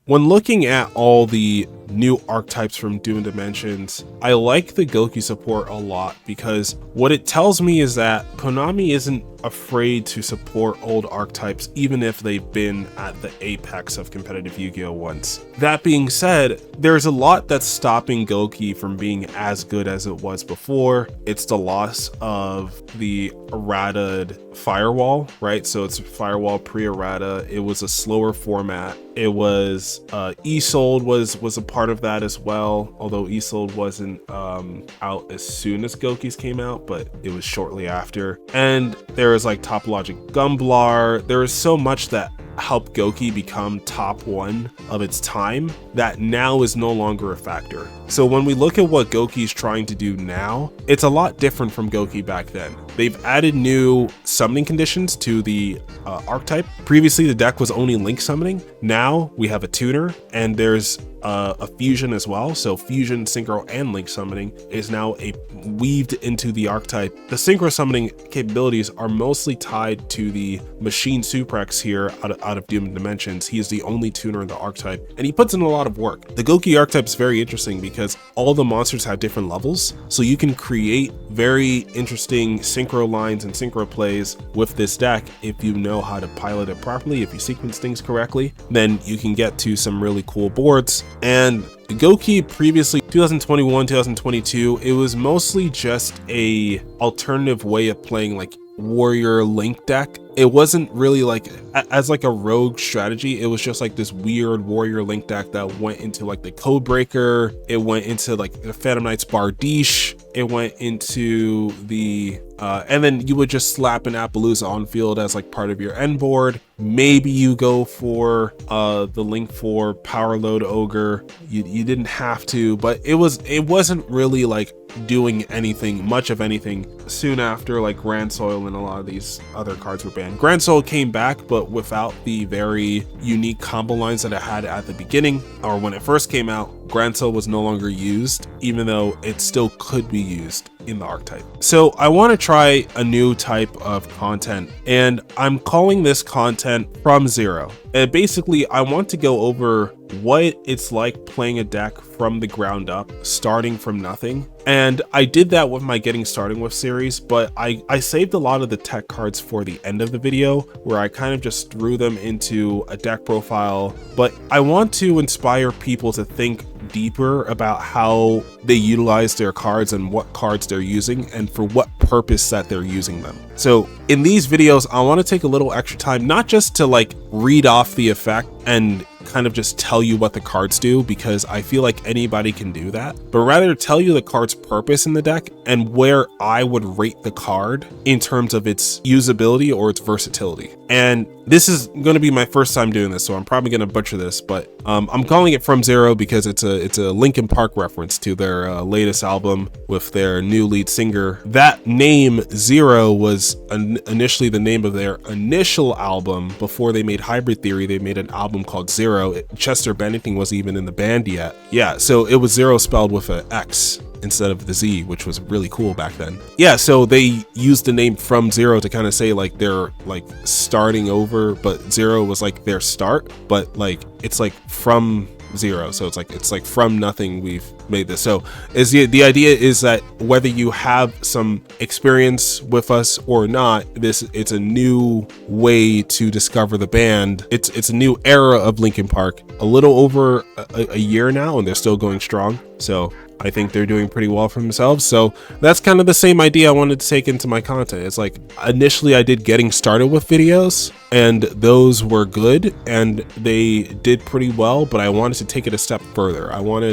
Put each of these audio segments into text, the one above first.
When looking at all the new archetypes from Doom Dimensions, I like the Gouki support a lot because what it tells me is that Konami isn't afraid to support old archetypes even if they've been at the apex of competitive Yu-Gi-Oh! Once. That being said, there's a lot that's stopping Gouki from being as good as it was before. It's the loss of the errataed firewall, right? So it's firewall pre-errata. It was a slower format. It was Isolde was a part of that as well, although Isolde wasn't out as soon as Gouki's came out, but it was shortly after. And there was like Topologic Gumblar. There is so much that helped Gouki become top one of its time that now is no longer a factor. So when we look at what Gouki is trying to do now, it's a lot different from Gouki back then. They've added new summoning conditions to the archetype. Previously, the deck was only link summoning. Now we have a tuner and there's a fusion as well. So fusion, synchro, and link summoning is now weaved into the archetype. The synchro summoning capabilities are mostly tied to the machine Suprex here out of Doom Dimensions. He is the only tuner in the archetype and he puts in a lot of work. The Gouki archetype is very interesting because all the monsters have different levels. So you can create very interesting synchro lines and synchro plays with this deck if you know how to pilot it properly. If you sequence things correctly, then you can get to some really cool boards. And Gouki previously, 2021, 2022, it was mostly just a alternative way of playing like warrior link deck. It wasn't really like as like a rogue strategy. It was just like this weird warrior link deck that went into like the Codebreaker. It went into like the Phantom Knights Bardiche. It went into the and then you would just slap an Appaloosa on field as like part of your end board. Maybe you go for the link for Power Load Ogre. You didn't have to, but it wasn't really like doing anything, much of anything. Soon after, like Grand Soil and a lot of these other cards were banned. Grand Soil came back, but without the very unique combo lines that it had at the beginning, or when it first came out. Grand Soil was no longer used, even though it still could be used in the archetype. So I want to try a new type of content, and I'm calling this content From Zero. And basically, I want to go over what it's like playing a deck from the ground up, starting from nothing. And I did that with my Getting Started With series, but I saved a lot of the tech cards for the end of the video, where I kind of just threw them into a deck profile. But I want to inspire people to think deeper about how they utilize their cards and what cards they're using and for what purpose that they're using them. So in these videos, I want to take a little extra time, not just to like read off the effect and kind of just tell you what the cards do, because I feel like anybody can do that, but rather tell you the card's purpose in the deck and where I would rate the card in terms of its usability or its versatility. And this is going to be my first time doing this, so I'm probably going to butcher this, but I'm calling it From Zero because it's a Linkin Park reference to their latest album with their new lead singer. That name Zero was initially the name of their initial album. Before they made Hybrid Theory, they made an album called Zero. Chester Bennington wasn't even in the band yet. Yeah, so it was Zero spelled with an X instead of the Z, which was really cool back then. Yeah, so they used the name From Zero to kind of say like they're like starting over, but Zero was like their start, but like it's like from zero, so it's like from nothing we've made this. So is the idea is that whether you have some experience with us or not, it's a new way to discover the band. It's a new era of Linkin Park, a little over a year now, and they're still going strong. So I think they're doing pretty well for themselves. So that's kind of the same idea I wanted to take into my content. It's like initially I did Getting Started With videos, and those were good and they did pretty well, but I wanted to take it a step further. I want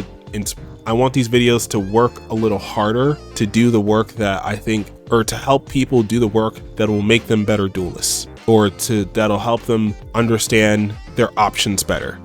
these videos to work a little harder, to do the work that I think, or to help people do the work that will make them better duelists, or that'll help them understand their options better.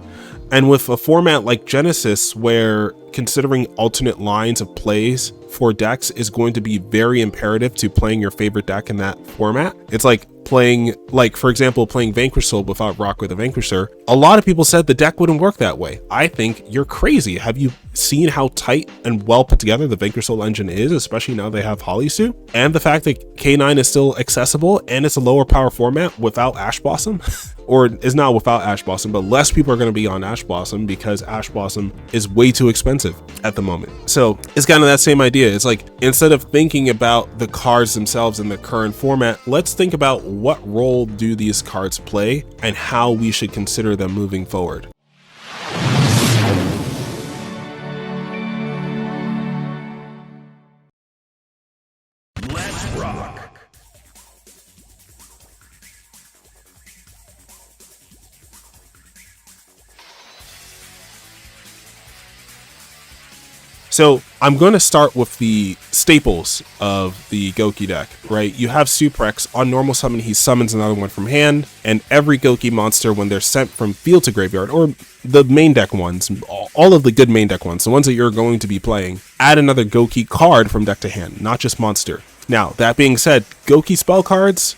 And with a format like Genesis, where considering alternate lines of plays for decks is going to be very imperative to playing your favorite deck in that format, it's like playing, like for example, playing Vanquish Soul without Rock with a Vanquisher, a lot of people said the deck wouldn't work that way. I think you're crazy. Have you seen how tight and well put together the Vanquish Soul engine is, especially now they have Holisu? And the fact that K9 is still accessible and it's a lower power format without Ash Blossom? Or is not without Ash Blossom, but less people are going to be on Ash Blossom because Ash Blossom is way too expensive at the moment. So it's kind of that same idea. It's like, instead of thinking about the cards themselves in the current format, let's think about what role do these cards play and how we should consider them moving forward. Let's rock. So I'm going to start with the staples of the Gouki deck, right? You have Suprex. On normal summon, he summons another one from hand, and every Gouki monster, when they're sent from field to graveyard, or the main deck ones, all of the good main deck ones, the ones that you're going to be playing, add another Gouki card from deck to hand, not just monster. Now, that being said, Gouki spell cards,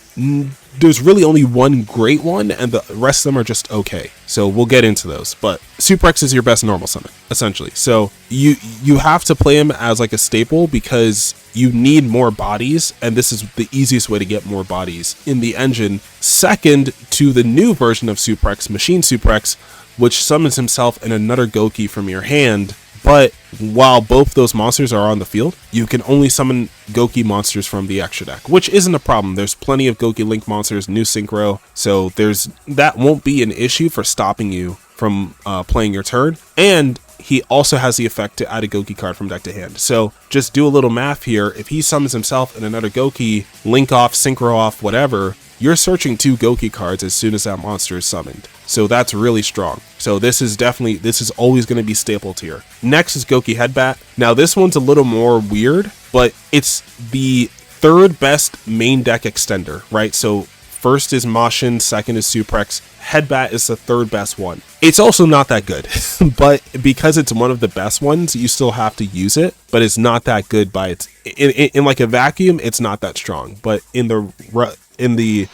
there's really only one great one, and the rest of them are just okay. So we'll get into those. But Suprex is your best normal summon, essentially. So you have to play him as like a staple because you need more bodies, and this is the easiest way to get more bodies in the engine. Second to the new version of Suprex, Machine Suprex, which summons himself and another Gouki from your hand. But while both those monsters are on the field, you can only summon Gouki monsters from the extra deck, which isn't a problem. There's plenty of Gouki Link monsters, new Synchro, so that won't be an issue for stopping you from playing your turn. And he also has the effect to add a Gouki card from deck to hand. So just do a little math here. If he summons himself and another Gouki, Link off, Synchro off, whatever, you're searching 2 Gouki cards as soon as that monster is summoned. So that's really strong. So this is always going to be staple tier. Next is Gouki Headbat. Now this one's a little more weird, but it's the third best main deck extender, right? So first is Mashin, second is Suprex. Headbat is the third best one. It's also not that good, but because it's one of the best ones, you still have to use it, but it's not that good by its, in like a vacuum, it's not that strong, but in the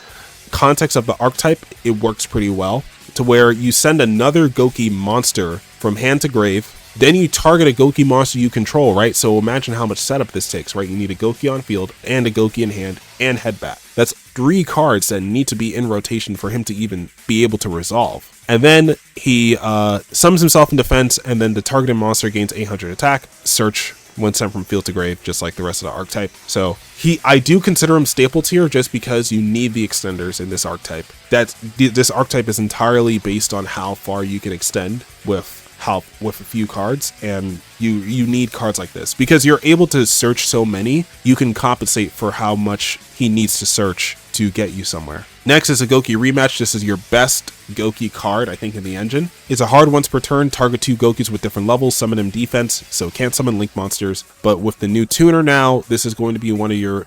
context of the archetype, it works pretty well, to where you send another Gouki monster from hand to grave, then you target a Gouki monster you control, right? So imagine how much setup this takes, right? You need a Gouki on field and a Gouki in hand and Headbat. That's 3 cards that need to be in rotation for him to even be able to resolve. And then he summons himself in defense, and then the targeted monster gains 800 attack, search when sent from field to grave, just like the rest of the archetype. So I do consider him staple tier just because you need the extenders in this archetype. This archetype is entirely based on how far you can extend with a few cards, and you need cards like this because you're able to search so many. You can compensate for how much he needs to search to get you somewhere. Next is a Gouki Rematch. This is your best Gouki card, I think, in the engine. It's a hard once per turn, target 2 Goukis with different levels, summon him defense, so can't summon Link monsters. But with the new tuner now, this is going to be one of your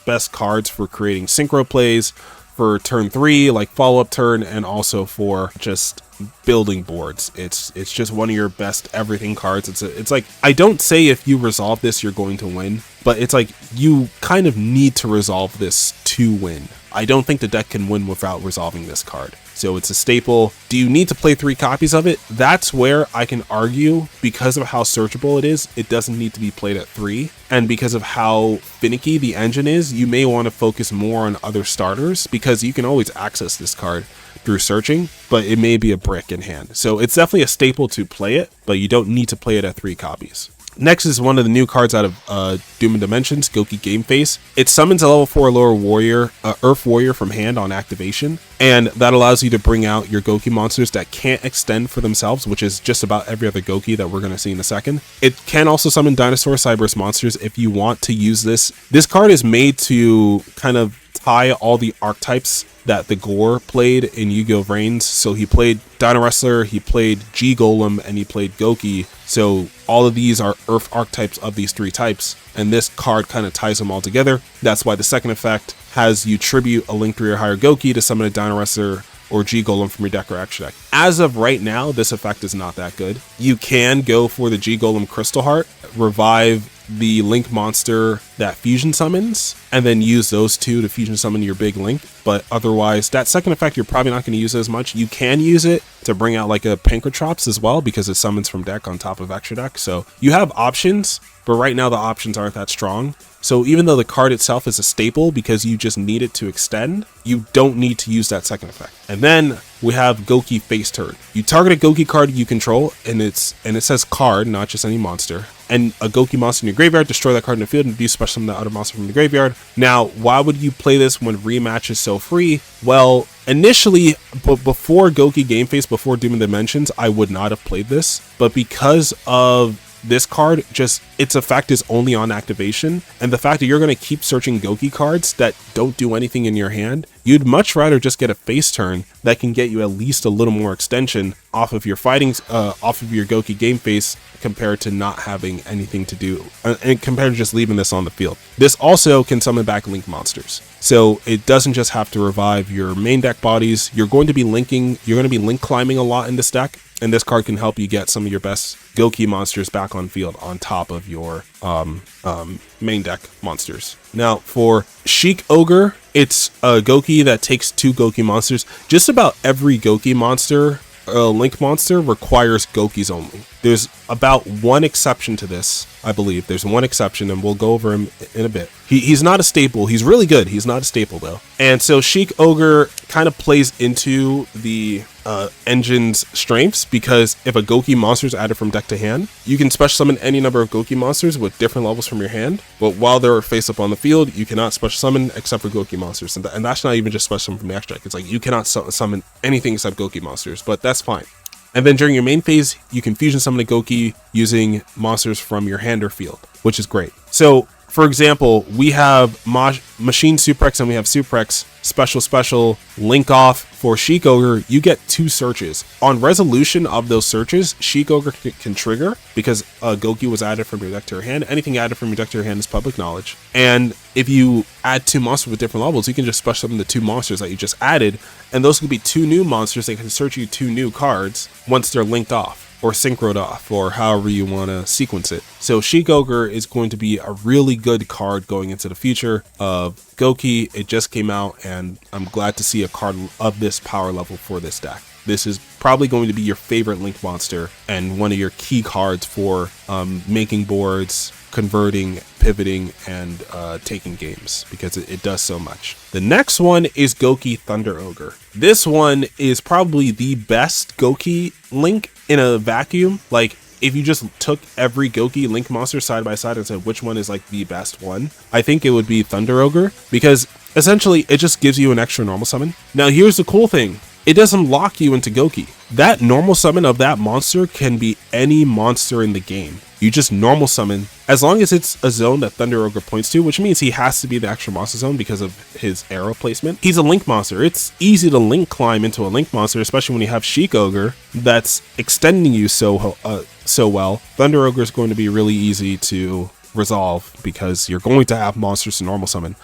best cards for creating synchro plays for turn 3, like follow-up turn, and also for just building boards. It's just one of your best everything cards. It's like, I don't say if you resolve this you're going to win, but it's like you kind of need to resolve this to win. I don't think the deck can win without resolving this card. So it's a staple. Do you need to play 3 copies of it? That's where I can argue, because of how searchable it is, it doesn't need to be played at 3. And because of how finicky the engine is, you may want to focus more on other starters, because you can always access this card through searching, but it may be a brick in hand. So it's definitely a staple to play it, but you don't need to play it at 3 copies. Next is one of the new cards out of Doom and Dimensions, Gouki Game Face. It summons a level 4 lower warrior, Earth Warrior from hand on activation, and that allows you to bring out your Gouki monsters that can't extend for themselves, which is just about every other Gouki that we're going to see in a second. It can also summon Dinosaur Cyberse monsters if you want to use this. This card is made to kind of tie all the archetypes that the Gore played in Yu-Gi-Oh! Reigns. So he played Dino Wrestler, he played G-Golem, and he played Gouki. So all of these are Earth archetypes of these 3 types, and this card kind of ties them all together. That's why the second effect has you tribute a Link 3 or higher Gouki to summon a Dino Wrestler or G-Golem from your deck or extra deck. As of right now, this effect is not that good. You can go for the G-Golem Crystal Heart, revive the Link monster that fusion summons, and then use those two to fusion summon your big Link. But otherwise, that second effect, you're probably not going to use as much. You can use it to bring out like a Pankratrops as well, because it summons from deck on top of extra deck. So you have options, but right now the options aren't that strong. So even though the card itself is a staple because you just need it to extend, you don't need to use that second effect. And then we have Gouki Face Turn. You target a Gouki card you control, and it says card, not just any monster. And a Gouki monster in your graveyard, destroy that card in the field and do special summon the other monster from the graveyard. Now, why would you play this when rematch is so free? Well, initially, before Gouki Game Face, before Doom of Dimensions, I would not have played this. But because of this card, just its effect is only on activation, and the fact that you're going to keep searching Gouki cards that don't do anything in your hand, you'd much rather just get a face turn that can get you at least a little more extension off of your off of your Gouki game face, compared to not having anything to do, and compared to just leaving this on the field. This also can summon back Link monsters, so it doesn't just have to revive your main deck bodies. You're going to be Link climbing a lot in this deck, and this card can help you get some of your best Gouki monsters back on field on top of your main deck monsters. Now for Sheik Ogre, it's a Gouki that takes 2 Gouki monsters. Just about every Gouki monster, Link monster, requires Goukis only. There's about one exception to this, I believe. There's one exception, and we'll go over him in a bit. He's not a staple. He's really good. He's not a staple, though. And so Sheik Ogre kind of plays into the engine's strengths, because if a Gouki monster is added from deck to hand, you can special summon any number of Gouki monsters with different levels from your hand. But while they're face up on the field, you cannot special summon except for Gouki monsters. And that's not even just special summon from the extra deck. It's like you cannot summon anything except Gouki monsters, but that's fine. And then during your main phase, you can fusion summon a Gouki using monsters from your hand or field, which is great. So, for example, we have Machine Suprex and we have Suprex special link off. For Sheik Ogre, you get 2 searches. On resolution of those searches, Sheik Ogre can trigger because Gouki was added from your deck to your hand. Anything added from your deck to your hand is public knowledge. And if you add 2 monsters with different levels, you can just special summon the 2 monsters that you just added, and those could be 2 new monsters that can search you 2 new cards once they're linked off, or synchroed off, or however you want to sequence it. So Sheik Ogre is going to be a really good card going into the future of Gouki. It just came out, and I'm glad to see a card of this power level for this deck. This is probably going to be your favorite Link monster and one of your key cards for making boards, converting, pivoting, and taking games, because it does so much. The next one is Gouki Thunder Ogre. This one is probably the best Gouki Link in a vacuum. Like, if you just took every Gouki Link monster side by side and said which one is like the best one, I think it would be Thunder Ogre, because essentially it just gives you an extra normal summon. Now here's the cool thing. It doesn't lock you into Gouki. That normal summon of that monster can be any monster in the game. You just normal summon, as long as it's a zone that Thunder Ogre points to, which means he has to be the extra monster zone because of his arrow placement. He's a Link monster. It's easy to Link climb into a Link monster, especially when you have Sheik Ogre that's extending you so well. Thunder Ogre is going to be really easy to resolve because you're going to have monsters to normal summon.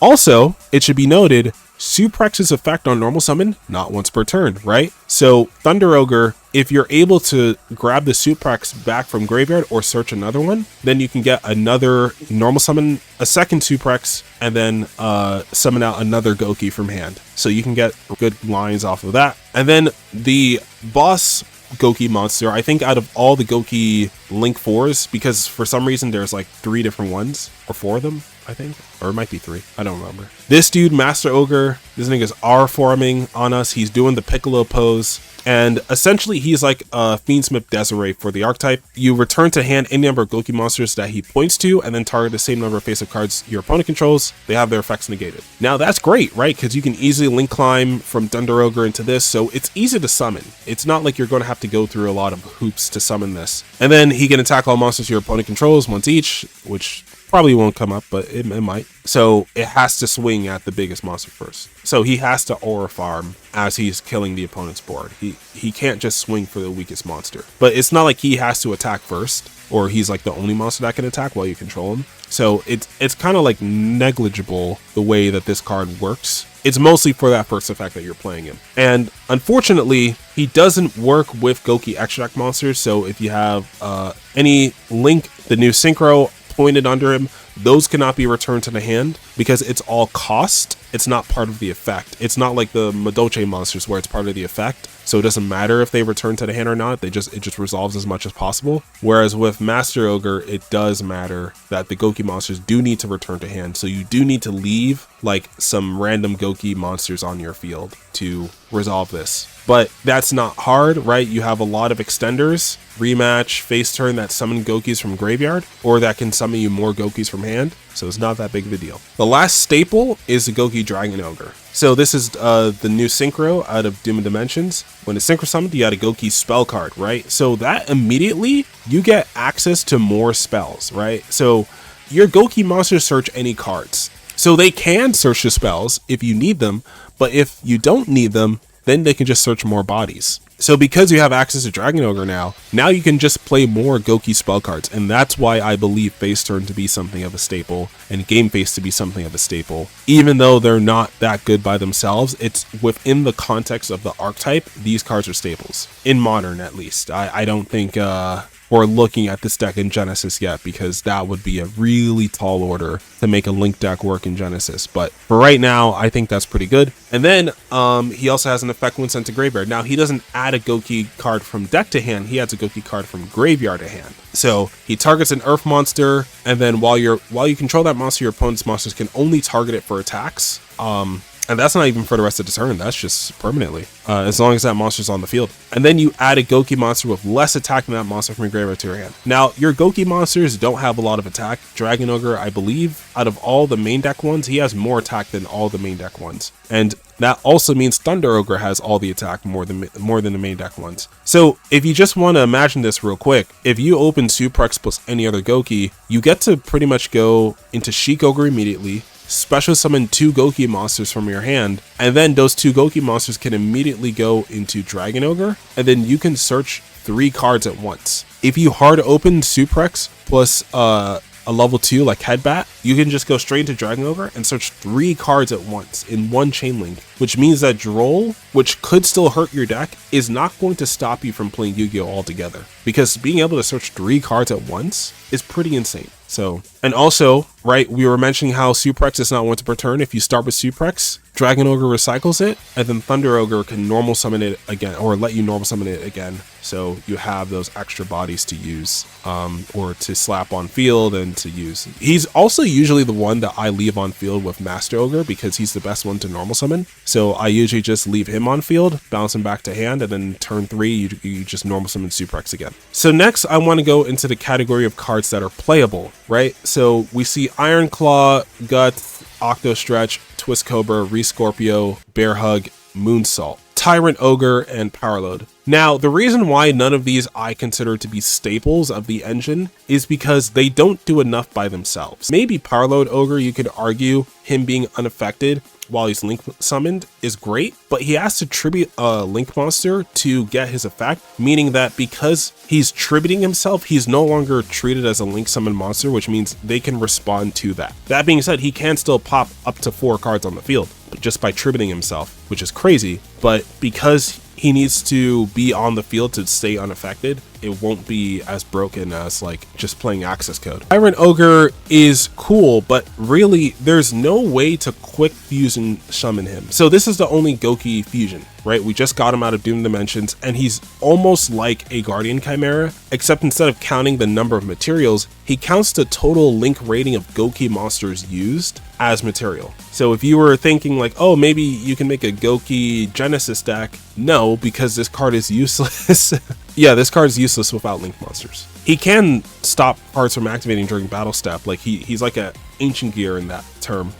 Also, it should be noted, Suprex's effect on normal summon, not once per turn, right? So Thunder Ogre, if you're able to grab the Suprex back from graveyard or search another one, then you can get another normal summon, a second Suprex, and then summon out another Gouki from hand. So you can get good lines off of that. And then the boss Gouki monster, I think out of all the Gouki Link 4s, because for some reason there's like 3 different ones, or 4 of them, I think, or it might be 3, I don't remember. This dude, Master Ogre, this nigga's R-forming on us. He's doing the Piccolo pose, and essentially he's like a Fiendsmith Desiree for the archetype. You return to hand any number of Gouki monsters that he points to, and then target the same number of face-up cards your opponent controls. They have their effects negated. Now that's great, right? Because you can easily link climb from Thunder Ogre into this, so it's easy to summon. It's not like you're going to have to go through a lot of hoops to summon this. And then he can attack all monsters your opponent controls once each, which probably won't come up, but it might. So it has to swing at the biggest monster first. So he has to aura farm as he's killing the opponent's board. He can't just swing for the weakest monster. But it's not like he has to attack first, or he's like the only monster that can attack while you control him. So it's kind of like negligible the way that this card works. It's mostly for that first effect that you're playing him. And unfortunately, he doesn't work with Gouki extra deck monsters. So if you have any Link, the new Synchro, pointed under him, those cannot be returned to the hand because it's all cost. It's not part of the effect. It's not like the Madoche monsters where it's part of the effect. So it doesn't matter if they return to the hand or not. It just resolves as much as possible. Whereas with Master Ogre, it does matter that the Gouki monsters do need to return to hand. So you do need to leave like some random Gouki monsters on your field to resolve this. But that's not hard, right? You have a lot of extenders, rematch, face turn that summon Goukis from graveyard, or that can summon you more Goukis from hand. So it's not that big of a deal. The last staple is the Gouki Dragon Ogre. So this is the new synchro out of Doom of Dimensions. When it's synchro summoned, you add a Gouki spell card, right? So that immediately you get access to more spells, right? So your Gouki monsters search any cards. So they can search the spells if you need them, but if you don't need them, then they can just search more bodies. So because you have access to Dragon Ogre now you can just play more Gouki spell cards, and that's why I believe Face Turn to be something of a staple and Game Face to be something of a staple. Even though they're not that good by themselves, it's within the context of the archetype, these cards are staples. In Modern, at least. I don't think we're looking at this deck in Genesis yet, because that would be a really tall order to make a Link deck work in Genesis. But for right now, I think that's pretty good. And then he also has an effect when sent to graveyard. Now, he doesn't add a Gouki card from deck to hand, he adds a Gouki card from graveyard to hand. So he targets an Earth monster, and then while you control that monster, your opponent's monsters can only target it for attacks. And that's not even for the rest of the turn, that's just permanently, as long as that monster's on the field. And then you add a Gouki monster with less attack than that monster from your graveyard to your hand. Now, your Gouki monsters don't have a lot of attack. Dragon Ogre, I believe, out of all the main deck ones, he has more attack than all the main deck ones. And that also means Thunder Ogre has all the attack more than the main deck ones. So if you just want to imagine this real quick, if you open Suprex plus any other Gouki, you get to pretty much go into Sheik Ogre immediately, special summon 2 Gouki monsters from your hand, and then those 2 Gouki monsters can immediately go into Dragon Ogre, and then you can search 3 cards at once. If you hard open Suprex plus a level 2 like Headbat, you can just go straight into Dragon Ogre and search 3 cards at once in one chain link, which means that Droll, which could still hurt your deck, is not going to stop you from playing Yu-Gi-Oh! Altogether, because being able to search 3 cards at once is pretty insane. So, and also, right, we were mentioning how Suprex is not once per turn. If you start with Suprex, Dragon Ogre recycles it, and then Thunder Ogre can normal summon it again, or let you normal summon it again. So you have those extra bodies to use, or to slap on field and to use. He's also usually the one that I leave on field with Master Ogre, because he's the best one to normal summon. So I usually just leave him on field, bounce him back to hand, and then turn 3, you just normal summon Suprex again. So next, I want to go into the category of cards that are playable, right? So we see Iron Claw, Guts, Octo Stretch, Twist Cobra, Rescorpio, Bear Hug, Moonsault, Tyrant Ogre, and Powerload. Now, the reason why none of these I consider to be staples of the engine is because they don't do enough by themselves. Maybe Powerload Ogre, you could argue him being unaffected while he's Link summoned is great, but he has to tribute a Link monster to get his effect, meaning that because he's tributing himself, he's no longer treated as a Link summoned monster, which means they can respond to that. That being said, he can still pop up to 4 cards on the field, but just by tributing himself, which is crazy, but because he needs to be on the field to stay unaffected, it won't be as broken as like just playing access code. Tyrant Ogre is cool, but really there's no way to quick fusion summon him. So this is the only Gouki fusion, right? We just got him out of Doom Dimensions, and he's almost like a Guardian Chimera, except instead of counting the number of materials, he counts the total Link rating of Gouki monsters used as material. So if you were thinking like, oh, maybe you can make a Gouki Genesis deck, no, because this card is useless. Yeah, this card is useless without Link monsters. He can stop cards from activating during battle step. Like he's like a ancient gear in that term.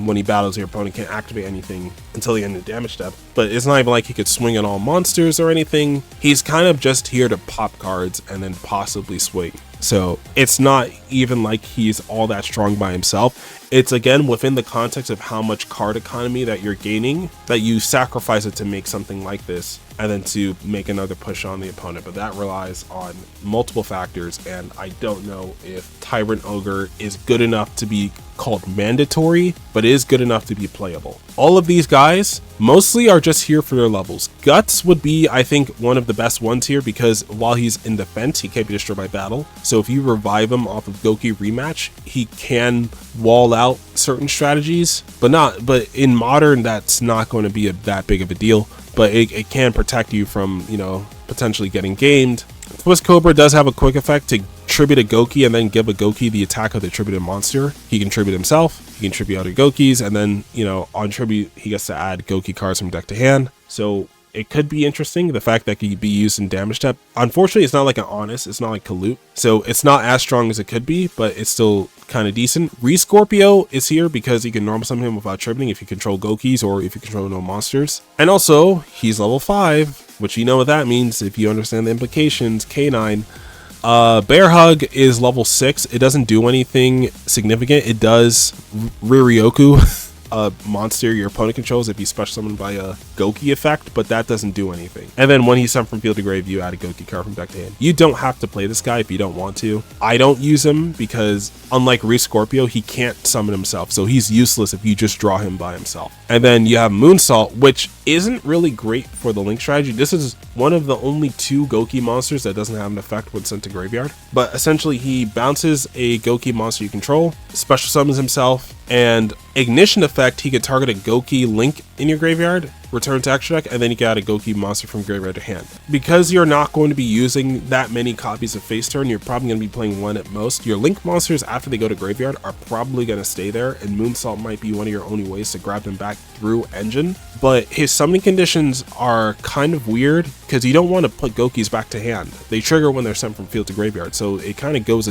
When he battles, your opponent can't activate anything until the end of the damage step. But it's not even like he could swing on all monsters or anything. He's kind of just here to pop cards and then possibly swing. So it's not even like he's all that strong by himself. It's again within the context of how much card economy that you're gaining that you sacrifice it to make something like this, and then to make another push on the opponent. But that relies on multiple factors, and I don't know if Tyrant Ogre is good enough to be be called mandatory, but it is good enough to be playable. All of these guys mostly are just here for their levels. Guts would be, I think, one of the best ones here because while he's in defense, he can't be destroyed by battle. So if you revive him off of Gouki rematch, he can wall out certain strategies, but in modern, that's not going to be that big of a deal, but it can protect you from, you know, potentially getting gamed. Twist Cobra does have a quick effect to tribute a Gouki and then give a Gouki the attack of the tributed monster. He can tribute himself, he can tribute other Goukis, and then, you know, on tribute, he gets to add Gouki cards from deck to hand. So it could be interesting, the fact that it could be used in damage step. Unfortunately, it's not like an Honest, it's not like Kalut, so it's not as strong as it could be, but it's still kind of decent. Re-Scorpio is here because you can normal summon him without tributing if you control Goukis or if you control no monsters. And also, he's level 5, which you know what that means if you understand the implications. K9. Bear Hug is level 6. It doesn't do anything significant. It does Riryoku, a monster your opponent controls if he's special summoned by a Gouki effect, but that doesn't do anything. And then when he's summoned from field to grave, you add a Gouki card from deck to hand. You don't have to play this guy if you don't want to. I don't use him because unlike Re-Scorpio, he can't summon himself, so he's useless if you just draw him by himself. And then you have Moonsault, which isn't really great for the link strategy. This is one of the only 2 Gouki monsters that doesn't have an effect when sent to graveyard, but essentially he bounces a Gouki monster you control, special summons himself, and ignition effect, he could target a Gouki link in your graveyard, return to extra deck, and then you can add a Gouki monster from graveyard to hand. Because you're not going to be using that many copies of Face Turn, you're probably going to be playing 1 at most. Your link monsters after they go to graveyard are probably going to stay there, and Moonsault might be one of your only ways to grab them back through Engine. But his summoning conditions are kind of weird because you don't want to put Goukis back to hand. They trigger when they're sent from field to graveyard, so it kind of goes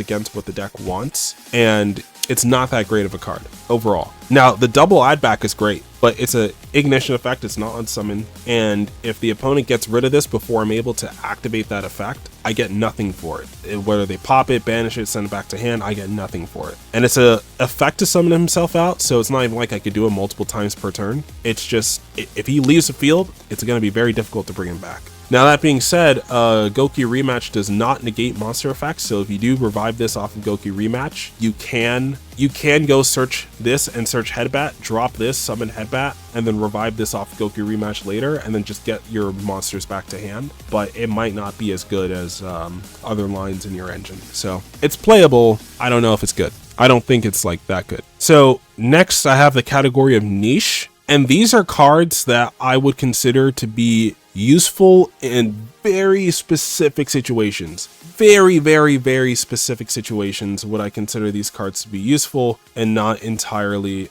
against what the deck wants, and it's not that great of a card overall. Now, the double add back is great, but it's a ignition effect, it's not on summon, and if the opponent gets rid of this before I'm able to activate that effect, I get nothing for it. Whether they pop it, banish it, send it back to hand, I get nothing for it. And it's a effect to summon himself out, so it's not even like I could do it multiple times per turn. It's just, if he leaves the field, it's going to be very difficult to bring him back. Now that being said, Gouki Rematch does not negate monster effects, so if you do revive this off of Gouki Rematch, you can go search this and search Headbat, drop this, summon Headbat, and then revive this off Gouki Rematch later, and then just get your monsters back to hand, but it might not be as good as other lines in your engine. So it's playable, I don't know if it's good. I don't think it's like that good. So next I have the category of niche, and these are cards that I would consider to be useful in very specific situations. Very, very, very specific situations would I consider these cards to be useful and not entirely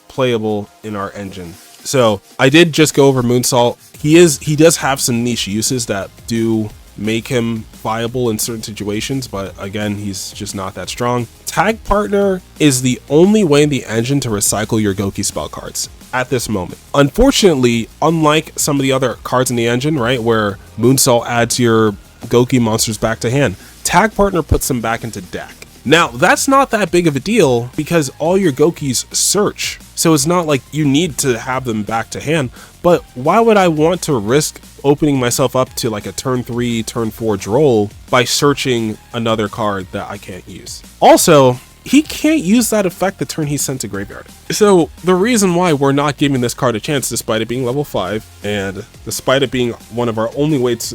playable in our engine. So I did just go over Moonsault. He does have some niche uses that do make him viable in certain situations, but again, he's just not that strong. Tag Partner is the only way in the engine to recycle your Gouki spell cards at this moment. Unfortunately, unlike some of the other cards in the engine, right, where Moonsault adds your Gouki monsters back to hand, Tag Partner puts them back into deck. Now, that's not that big of a deal because all your Goukis search, so it's not like you need to have them back to hand, but why would I want to risk opening myself up to like a turn 3, turn 4 Droll by searching another card that I can't use? Also, he can't use that effect the turn he's sent to graveyard. So the reason why we're not giving this card a chance, despite it being level 5, and despite it being one of our only ways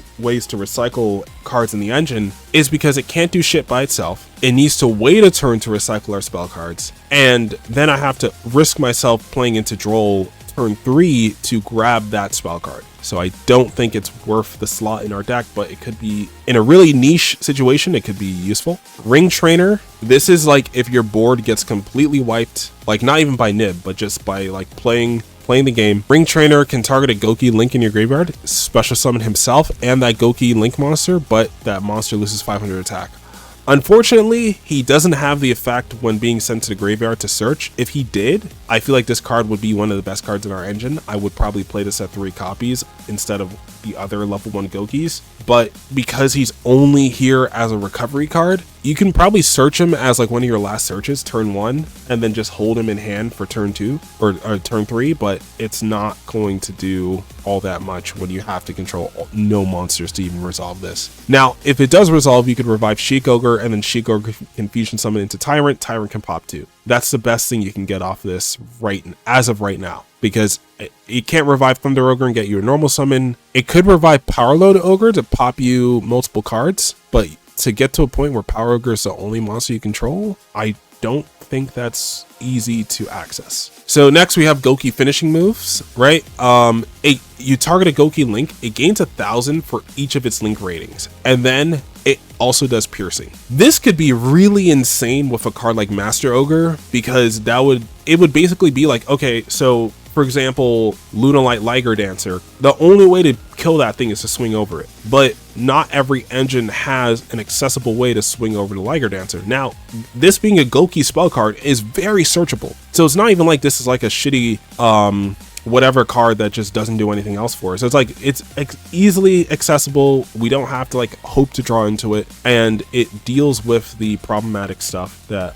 to recycle cards in the engine, is because it can't do shit by itself. It needs to wait a turn to recycle our spell cards, and then I have to risk myself playing into Droll turn 3 to grab that spell card. So I don't think it's worth the slot in our deck, but it could be, in a really niche situation, it could be useful. Ring Trainer, this is like if your board gets completely wiped, like not even by nib, but just by like playing the game. Ring Trainer can target a Gouki link in your graveyard, special summon himself and that Gouki link monster, but that monster loses 500 attack. Unfortunately, he doesn't have the effect when being sent to the graveyard to search. If he did, I feel like this card would be one of the best cards in our engine. I would probably play this at 3 copies instead of the other level 1 Goukis. But because he's only here as a recovery card, you can probably search him as like one of your last searches, turn 1, and then just hold him in hand for turn 2 or turn 3, but it's not going to do all that much when you have to control no monsters to even resolve this. Now, if it does resolve, you could revive Sheik Ogre, and then Sheik Ogre can fusion summon into Tyrant. Tyrant can pop 2. That's the best thing you can get off this as of right now, because it can't revive Thunder Ogre and get you a normal summon. It could revive Power Load Ogre to pop you multiple cards, but to get to a point where Power Ogre is the only monster you control, I don't think that's easy to access. So next we have Gouki finishing moves, right? You target a Gouki link, it gains 1,000 for each of its link ratings, and then it also does piercing. This could be really insane with a card like Master Ogre, because it would basically be like, okay, so for example, Lunalight Liger Dancer, the only way to kill that thing is to swing over it. But not every engine has an accessible way to swing over the Liger Dancer. Now, this being a Gouki spell card is very searchable. So it's not even like this is like a shitty whatever card that just doesn't do anything else for us. So it's like it's easily accessible. We don't have to like hope to draw into it, and it deals with the problematic stuff that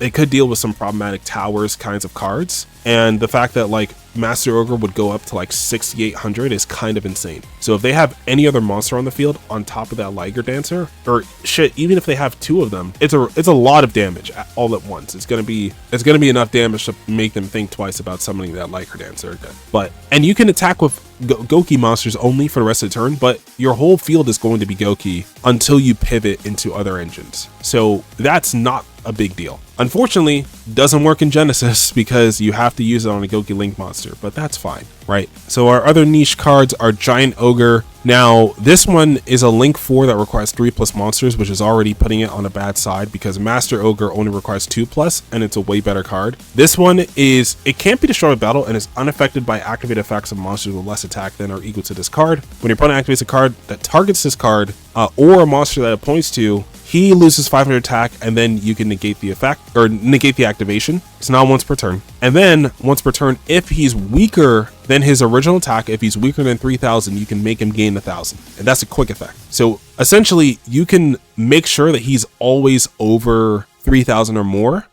it could deal with some problematic towers kinds of cards. And the fact that like Master Ogre would go up to like 6,800 is kind of insane. So if they have any other monster on the field on top of that Liger Dancer, or shit, even if they have 2 of them, it's a lot of damage all at once. It's gonna be enough damage to make them think twice about summoning that Liger Dancer again. And you can attack with Gouki monsters only for the rest of the turn, but your whole field is going to be Gouki until you pivot into other engines. So that's not a big deal. Unfortunately, doesn't work in Genesis because you have to use it on a Gouki Link monster, but that's fine, right? So our other niche cards are Giant Ogre. Now, this one is a Link 4 that requires 3+ monsters, which is already putting it on a bad side because Master Ogre only requires 2+, and it's a way better card. This one it can't be destroyed by battle and is unaffected by activated effects of monsters with less attack than or equal to this card. When your opponent activates a card that targets this card or a monster that it points to, he loses 500 attack, and then you can negate the effect or negate the activation. It's not once per turn. And then once per turn, if he's weaker than his original attack, if he's weaker than 3,000, you can make him gain 1,000, and that's a quick effect. So essentially, you can make sure that he's always over 3,000 or more.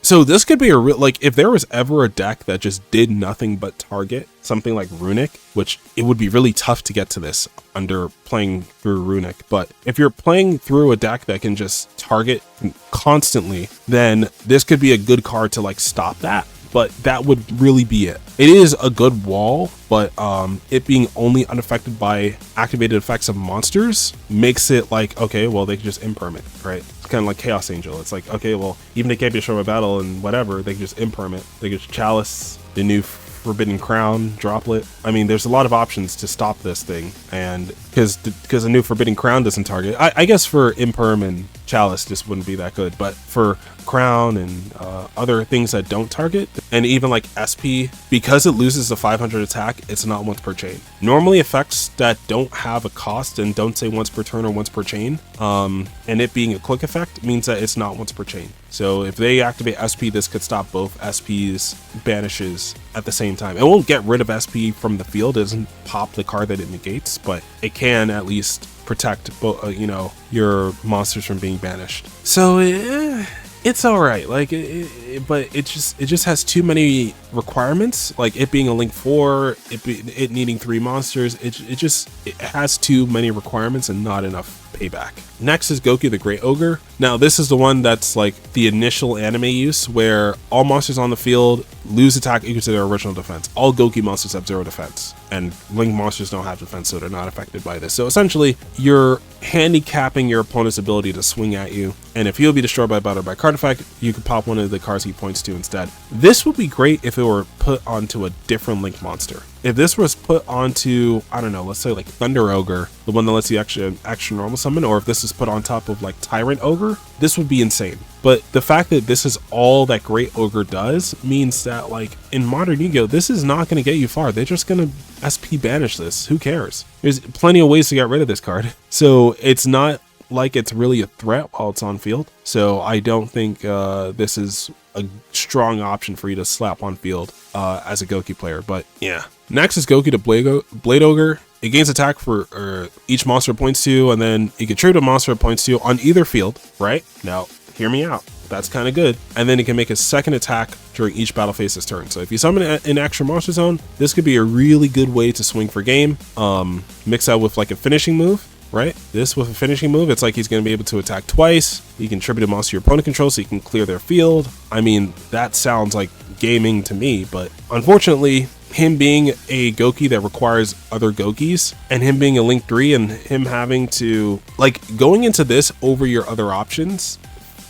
So this could be a real, like, if there was ever a deck that just did nothing but target something like Runic, which it would be really tough to get to this under playing through Runic, but if you're playing through a deck that can just target constantly, then this could be a good card to like stop that. But that would really be it. It is a good wall, but it being only unaffected by activated effects of monsters makes it like, okay, well, they can just imperm it, right? It's kind of like Chaos Angel. It's like, okay, well, even they can't be destroyed by battle and whatever, they can just imperm it. They can just Chalice, the new Forbidden Crown, Droplet. I mean, there's a lot of options to stop this thing, and because a new Forbidden Crown doesn't target, I guess for Imperm and Chalice this wouldn't be that good, but for Crown and other things that don't target, and even like SP, because it loses the 500 attack, it's not once per chain. Normally effects that don't have a cost and don't say once per turn or once per chain, and it being a quick effect means that it's not once per chain. So if they activate SP, this could stop both SP's banishes at the same time. It won't get rid of SP from the field, it doesn't pop the card that it negates, but it can at least protect your monsters from being banished. So it's all right, like, but it just has too many requirements. Like it being a Link 4, it needing 3 monsters. It has too many requirements and not enough payback. Next is Gouki the Great Ogre. Now this is the one that's like the initial anime use, where all monsters on the field lose attack equal to their original defense. All Gouki monsters have 0 defense, and Link monsters don't have defense, so they're not affected by this. So essentially, you're handicapping your opponent's ability to swing at you, and if he'll be destroyed by battle by card effect, you can pop one of the cards he points to instead. This would be great if it were put onto a different Link monster. If this was put onto, I don't know, let's say like Thunder Ogre, the one that lets you action normal summon, or if this is put on top of like Tyrant Ogre, this would be insane. But the fact that this is all that Great Ogre does means that, like, in modern Yu-Gi-Oh, this is not going to get you far. They're just going to SP banish this. Who cares? There's plenty of ways to get rid of this card. So it's not like it's really a threat while it's on field. So I don't think this is a strong option for you to slap on field as a Gouki player. But yeah. Next is Gouki to Blade Ogre. It gains attack for each monster it points to, and then it can tribute a monster it points to on either field, right? Now, hear me out. That's kind of good. And then it can make a second attack during each battle phase this turn. So if you summon an extra monster zone, this could be a really good way to swing for game. Mix that with like a finishing move, right? This with a finishing move, it's like he's going to be able to attack twice. You can tribute a monster your opponent controls so you can clear their field. I mean, that sounds like gaming to me, but unfortunately, him being a Gouki that requires other Goukis, and him being a Link 3 and him having to, like, going into this over your other options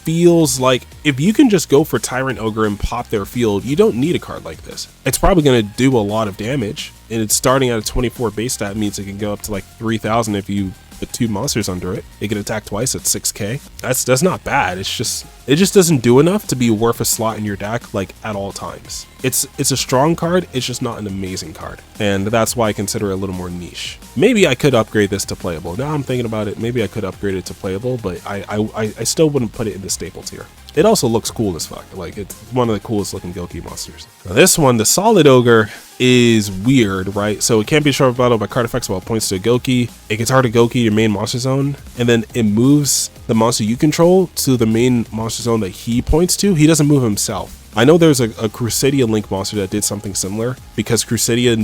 feels like if you can just go for Tyrant Ogre and pop their field, you don't need a card like this. It's probably going to do a lot of damage, and it's starting at a 24 base stat, means it can go up to like 3,000 if you put 2 monsters under it. It can attack twice at 6k. That's not bad. It just doesn't do enough to be worth a slot in your deck like at all times. It's a strong card, it's just not an amazing card, and that's why I consider it a little more niche. Maybe I could upgrade this to playable. Now I'm thinking about it, maybe I could upgrade it to playable, but I still wouldn't put it in the staple tier. It also looks cool as fuck. Like, it's one of the coolest looking Gouki monsters. Now this one, the Solid Ogre, is weird, right? So it can't be short battle by card effects while it points to a Gouki. It gets hard to Gouki your main monster zone, and then it moves the monster you control to the main monster zone that he points to. He doesn't move himself. I know there's a Crusadia Link monster that did something similar, because Crusadia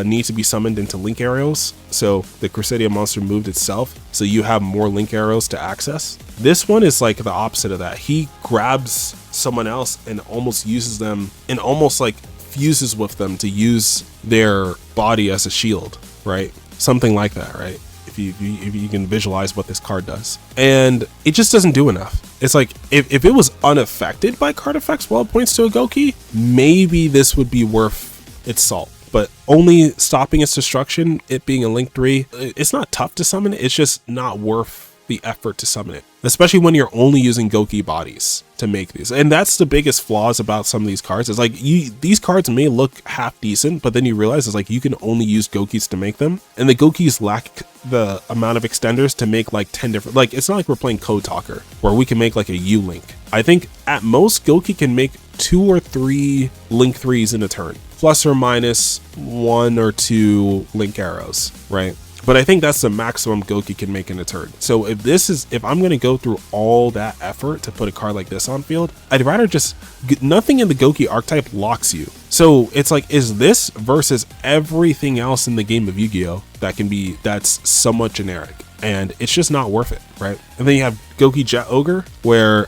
need to be summoned into Link arrows. So the Crusadia monster moved itself, so you have more Link arrows to access. This one is like the opposite of that. He grabs someone else and almost uses them, and almost like fuses with them to use their body as a shield, right? Something like that, right? If you can visualize what this card does. And it just doesn't do enough. It's like, if it was unaffected by card effects while it points to a Gouki, maybe this would be worth its salt. But only stopping its destruction, it being a Link 3, it's not tough to summon, it's just not worth the effort to summon it. Especially when you're only using Gouki bodies to make these. And that's the biggest flaws about some of these cards. It's like, these cards may look half decent, but then you realize it's like you can only use Goukis to make them. And the Goukis lack the amount of extenders to make like 10 different, like, it's not like we're playing Code Talker where we can make like a U-Link. I think at most Gouki can make 2 or 3 Link 3s in a turn, plus or minus 1 or 2 Link arrows, right? But I think that's the maximum Gouki can make in a turn. So if I'm going to go through all that effort to put a card like this on field, I'd rather just, nothing in the Gouki archetype locks you. So it's like, is this versus everything else in the game of Yu-Gi-Oh! That's somewhat generic, and it's just not worth it, right? And then you have Gouki Jet Ogre, where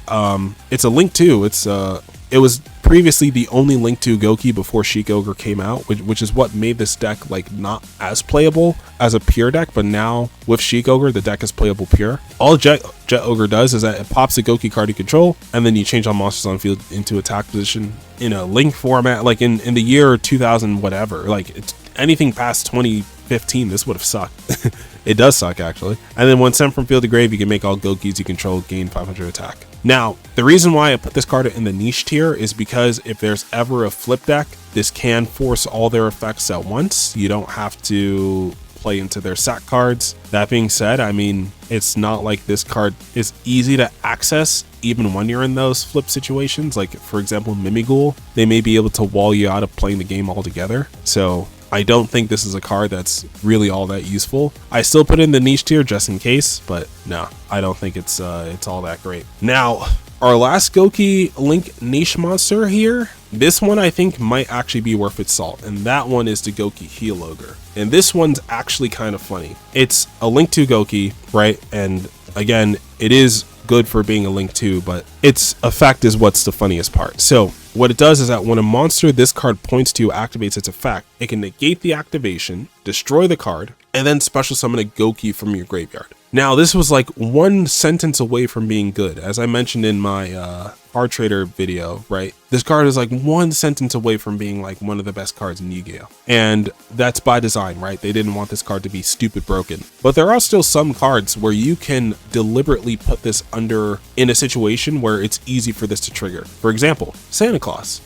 it's a Link 2. It was previously the only Link 2 Gouki before Sheik Ogre came out, which is what made this deck like not as playable as a pure deck, but now with Sheik Ogre, the deck is playable pure. All Jet Ogre does is that it pops a Gouki card you control, and then you change all monsters on field into attack position in a Link format, like in the year 2000 whatever. Like, it's anything past 2015, this would have sucked. It does suck, actually. And then when sent from field to grave, you can make all Goukis you control gain 500 attack. Now, the reason why I put this card in the niche tier is because if there's ever a flip deck, this can force all their effects at once. You don't have to play into their sack cards. That being said, I mean, it's not like this card is easy to access even when you're in those flip situations. Like, for example, Mimighoul, they may be able to wall you out of playing the game altogether. So I don't think this is a card that's really all that useful. I still put it in the niche tier just in case, but no, I don't think it's all that great. Now, our last Gouki Link niche monster here, this one I think might actually be worth its salt, and that one is the Gouki Heal Ogre. And this one's actually kind of funny. It's a Link 2 Gouki, right? And again, it is good for being a Link 2, but its effect is what's the funniest part. So what it does is that when a monster this card points to activates its effect, it can negate the activation, destroy the card, and then special summon a Gouki from your graveyard. Now, this was like one sentence away from being good. As I mentioned in my Card Trader video, right? This card is like one sentence away from being like one of the best cards in Yu-Gi-Oh! And that's by design, right? They didn't want this card to be stupid broken. But there are still some cards where you can deliberately put this under in a situation where it's easy for this to trigger. For example, Santa Claus.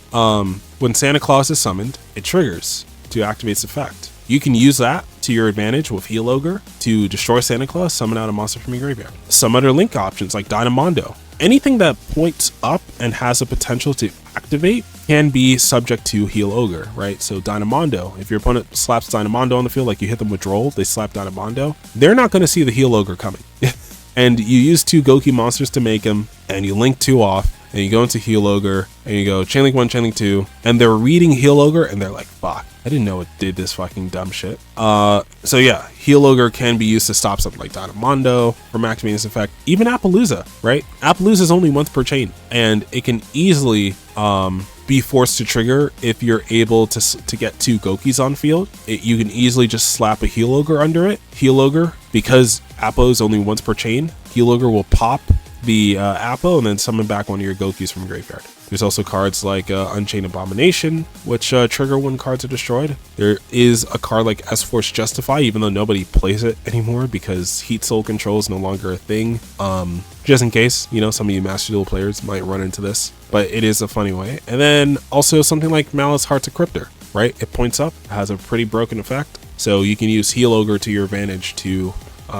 When Santa Claus is summoned, it triggers to activate its effect. You can use that to your advantage with Heal Ogre to destroy Santa Claus, summon out a monster from your graveyard. Some other Link options like Dynamondo. anything that points up and has the potential to activate can be subject to heal Ogre, right? So Dynamondo, if your opponent slaps Dynamondo on the field, like you hit them with Droll, they slap Dynamondo, they're not going to see the heal Ogre coming. And you use 2 Gouki monsters to make them, and you link 2 off, and you go into heal Ogre, and you go Chainlink 1, Chainlink 2, and they're reading heal Ogre, and they're like, fuck, I didn't know it did this fucking dumb shit. So yeah, heal Ogre can be used to stop something like Dynamondo from activating this effect. Even Appaloosa, right? Appaloosa is only once per chain, and it can easily be forced to trigger if you're able to get 2 Goukis on field. You can easily just slap a heal Ogre under it. Heal Ogre, because Appo is only once per chain, heal Ogre will pop the Appo and then summon back one of your Goukis from graveyard. There's also cards like Unchained Abomination, which trigger when cards are destroyed. There is a card like S-Force Justify, even though nobody plays it anymore because Heat Soul control is no longer a thing. Just in case, you know, some of you Master Duel players might run into this, but it is a funny way. And then also something like Malice Hearts of Cryptor, right? It points up, has a pretty broken effect. So you can use Heal Ogre to your advantage to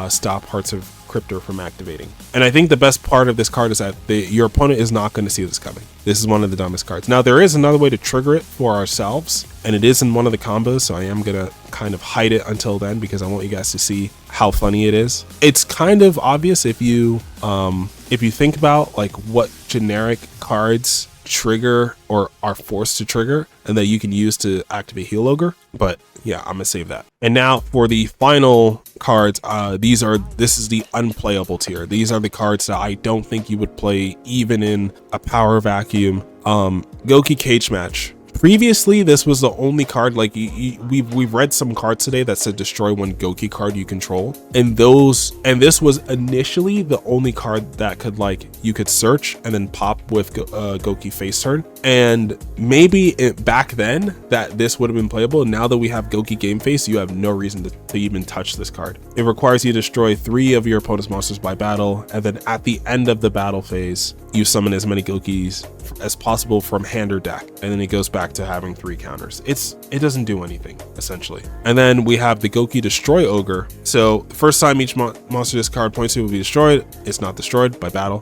stop Hearts of Cryptor from activating. And I think the best part of this card is that your opponent is not going to see this coming. This is one of the dumbest cards. Now there is another way to trigger it for ourselves, and it is in one of the combos, so I am gonna kind of hide it until then because I want you guys to see how funny it is. It's kind of obvious if you think about like what generic cards trigger or are forced to trigger and that you can use to activate Heal Ogre, but yeah, I'm gonna save that. And now for the final cards, this is the unplayable tier. These are the cards that I don't think you would play even in a power vacuum. Gouki Cage Match. Previously, this was the only card, like we've read some cards today that said destroy 1 Gouki card you control, and this was initially the only card that could, like, you could search and then pop with Gouki face turn, and maybe back then that this would have been playable. And now that we have Gouki game face, you have no reason to even touch this card. It requires you to destroy 3 of your opponent's monsters by battle, and then at the end of the battle phase, you summon as many Goukis as possible from hand or deck, and then it goes back to having 3 counters. It doesn't do anything essentially. And then we have the Gouki Destroy Ogre. So the first time each monster this card points to will be destroyed, it's not destroyed by battle.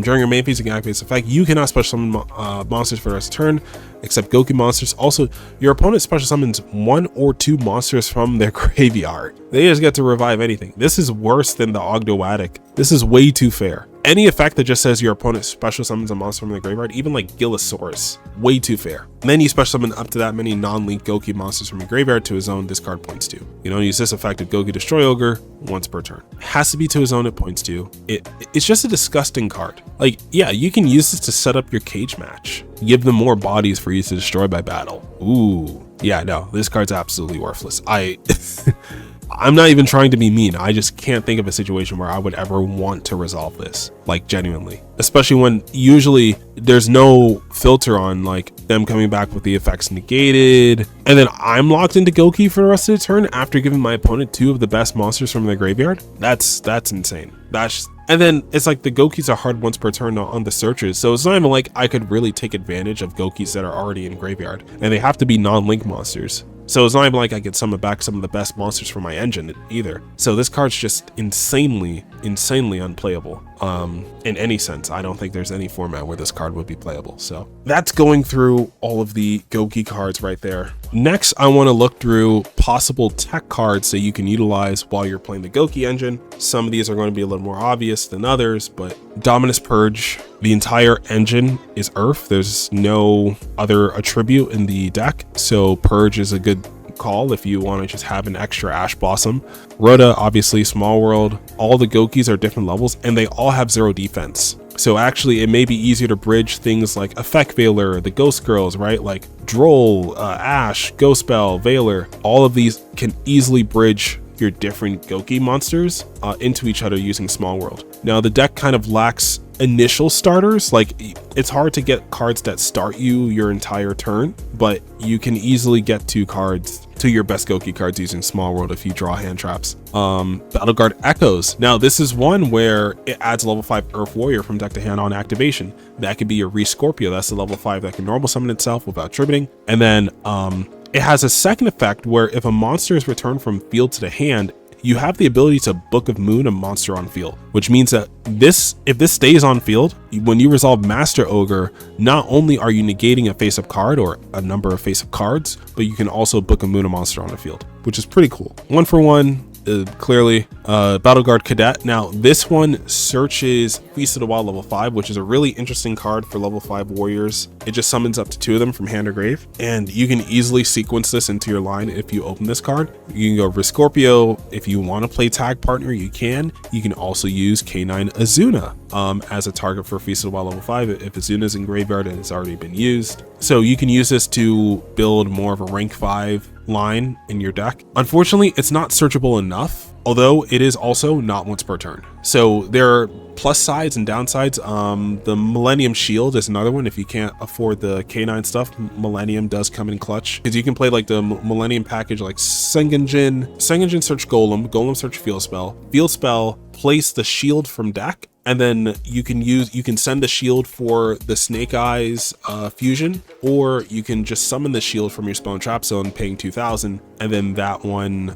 During your main phase, you can activate this effect. You cannot special summon monsters for the rest of the turn except Gouki monsters. Also, your opponent special summons 1 or 2 monsters from their graveyard. They just get to revive anything. This is worse than the Ogdoatic. This is way too fair. Any effect that just says your opponent special summons a monster from the graveyard, even like Gillosaurus, way too fair. And then you special summon up to that many non-link Gouki monsters from your graveyard to his own, this card points to. You don't use this effect of Gouki Destroy Ogre once per turn. It has to be to his own, it points to. It's just a disgusting card. Like, yeah, you can use this to set up your cage match. Give them more bodies for you to destroy by battle. Ooh, yeah, no, this card's absolutely worthless. I'm not even trying to be mean. I just can't think of a situation where I would ever want to resolve this, like genuinely, especially when usually there's no filter on like them coming back with the effects negated. And then I'm locked into Gouki for the rest of the turn after giving my opponent 2 of the best monsters from their graveyard. That's insane. And then it's like the Goukis are hard once per turn on the searches. So it's not even like I could really take advantage of Goukis that are already in graveyard, and they have to be non-link monsters. So it's not even like I could summon back some of the best monsters from my engine either. So this card's just insanely unplayable. In any sense, I don't think there's any format where this card would be playable. So that's going through all of the Gouki cards right there. Next, I want to look through possible tech cards that you can utilize while you're playing the Gouki engine. Some of these are going to be a little more obvious than others, but Dominus Purge, the entire engine is Earth. There's no other attribute in the deck, so Purge is a good call if you want to just have an extra Ash Blossom. Rhoda, obviously, Small World, all the Goukis are different levels and they all have 0 defense. So actually it may be easier to bridge things like Effect Veiler, the Ghost Girls, right? Like Droll, Ash, Ghost Bell, Veiler, all of these can easily bridge your different Gouki monsters into each other using Small World. Now the deck kind of lacks initial starters. Like, it's hard to get cards that start you your entire turn, but you can easily get 2 cards to your best Gouki cards using Small World if you draw hand traps. Battle Guard Echoes. Now this is one where it adds level 5 Earth Warrior from deck to hand on activation. That could be your Re-Scorpio. That's the level 5 that can normal summon itself without tributing. And then it has a second effect where if a monster is returned from field to the hand, you have the ability to Book of Moon a monster on field, which means that if this stays on field, when you resolve Master Ogre, not only are you negating a face-up card or a number of face-up cards, but you can also Book of Moon a monster on the field, which is pretty cool. 1-for-1. Clearly Battle Guard Cadet. Now this one searches Feast of the Wild level 5, which is a really interesting card for level 5 warriors. It just summons up to 2 of them from hand or grave, and you can easily sequence this into your line if you open this card. You can go Riscorpio if you want to play tag partner, you can also use K9 Azuna as a target for Feast of the Wild level 5 if Azuna's in graveyard and it's already been used. So you can use this to build more of a rank 5 line in your deck. Unfortunately, it's not searchable enough, although it is also not once per turn. So there are plus sides and downsides. The Millennium Shield is another one. If you can't afford the K9 stuff, Millennium does come in clutch, because you can play like the Millennium package like Sengenjin search Golem search Field Spell, place the shield from deck, and then you can send the shield for the Snake Eyes fusion, or you can just summon the shield from your Spell and Trap Zone paying 2,000, and then that one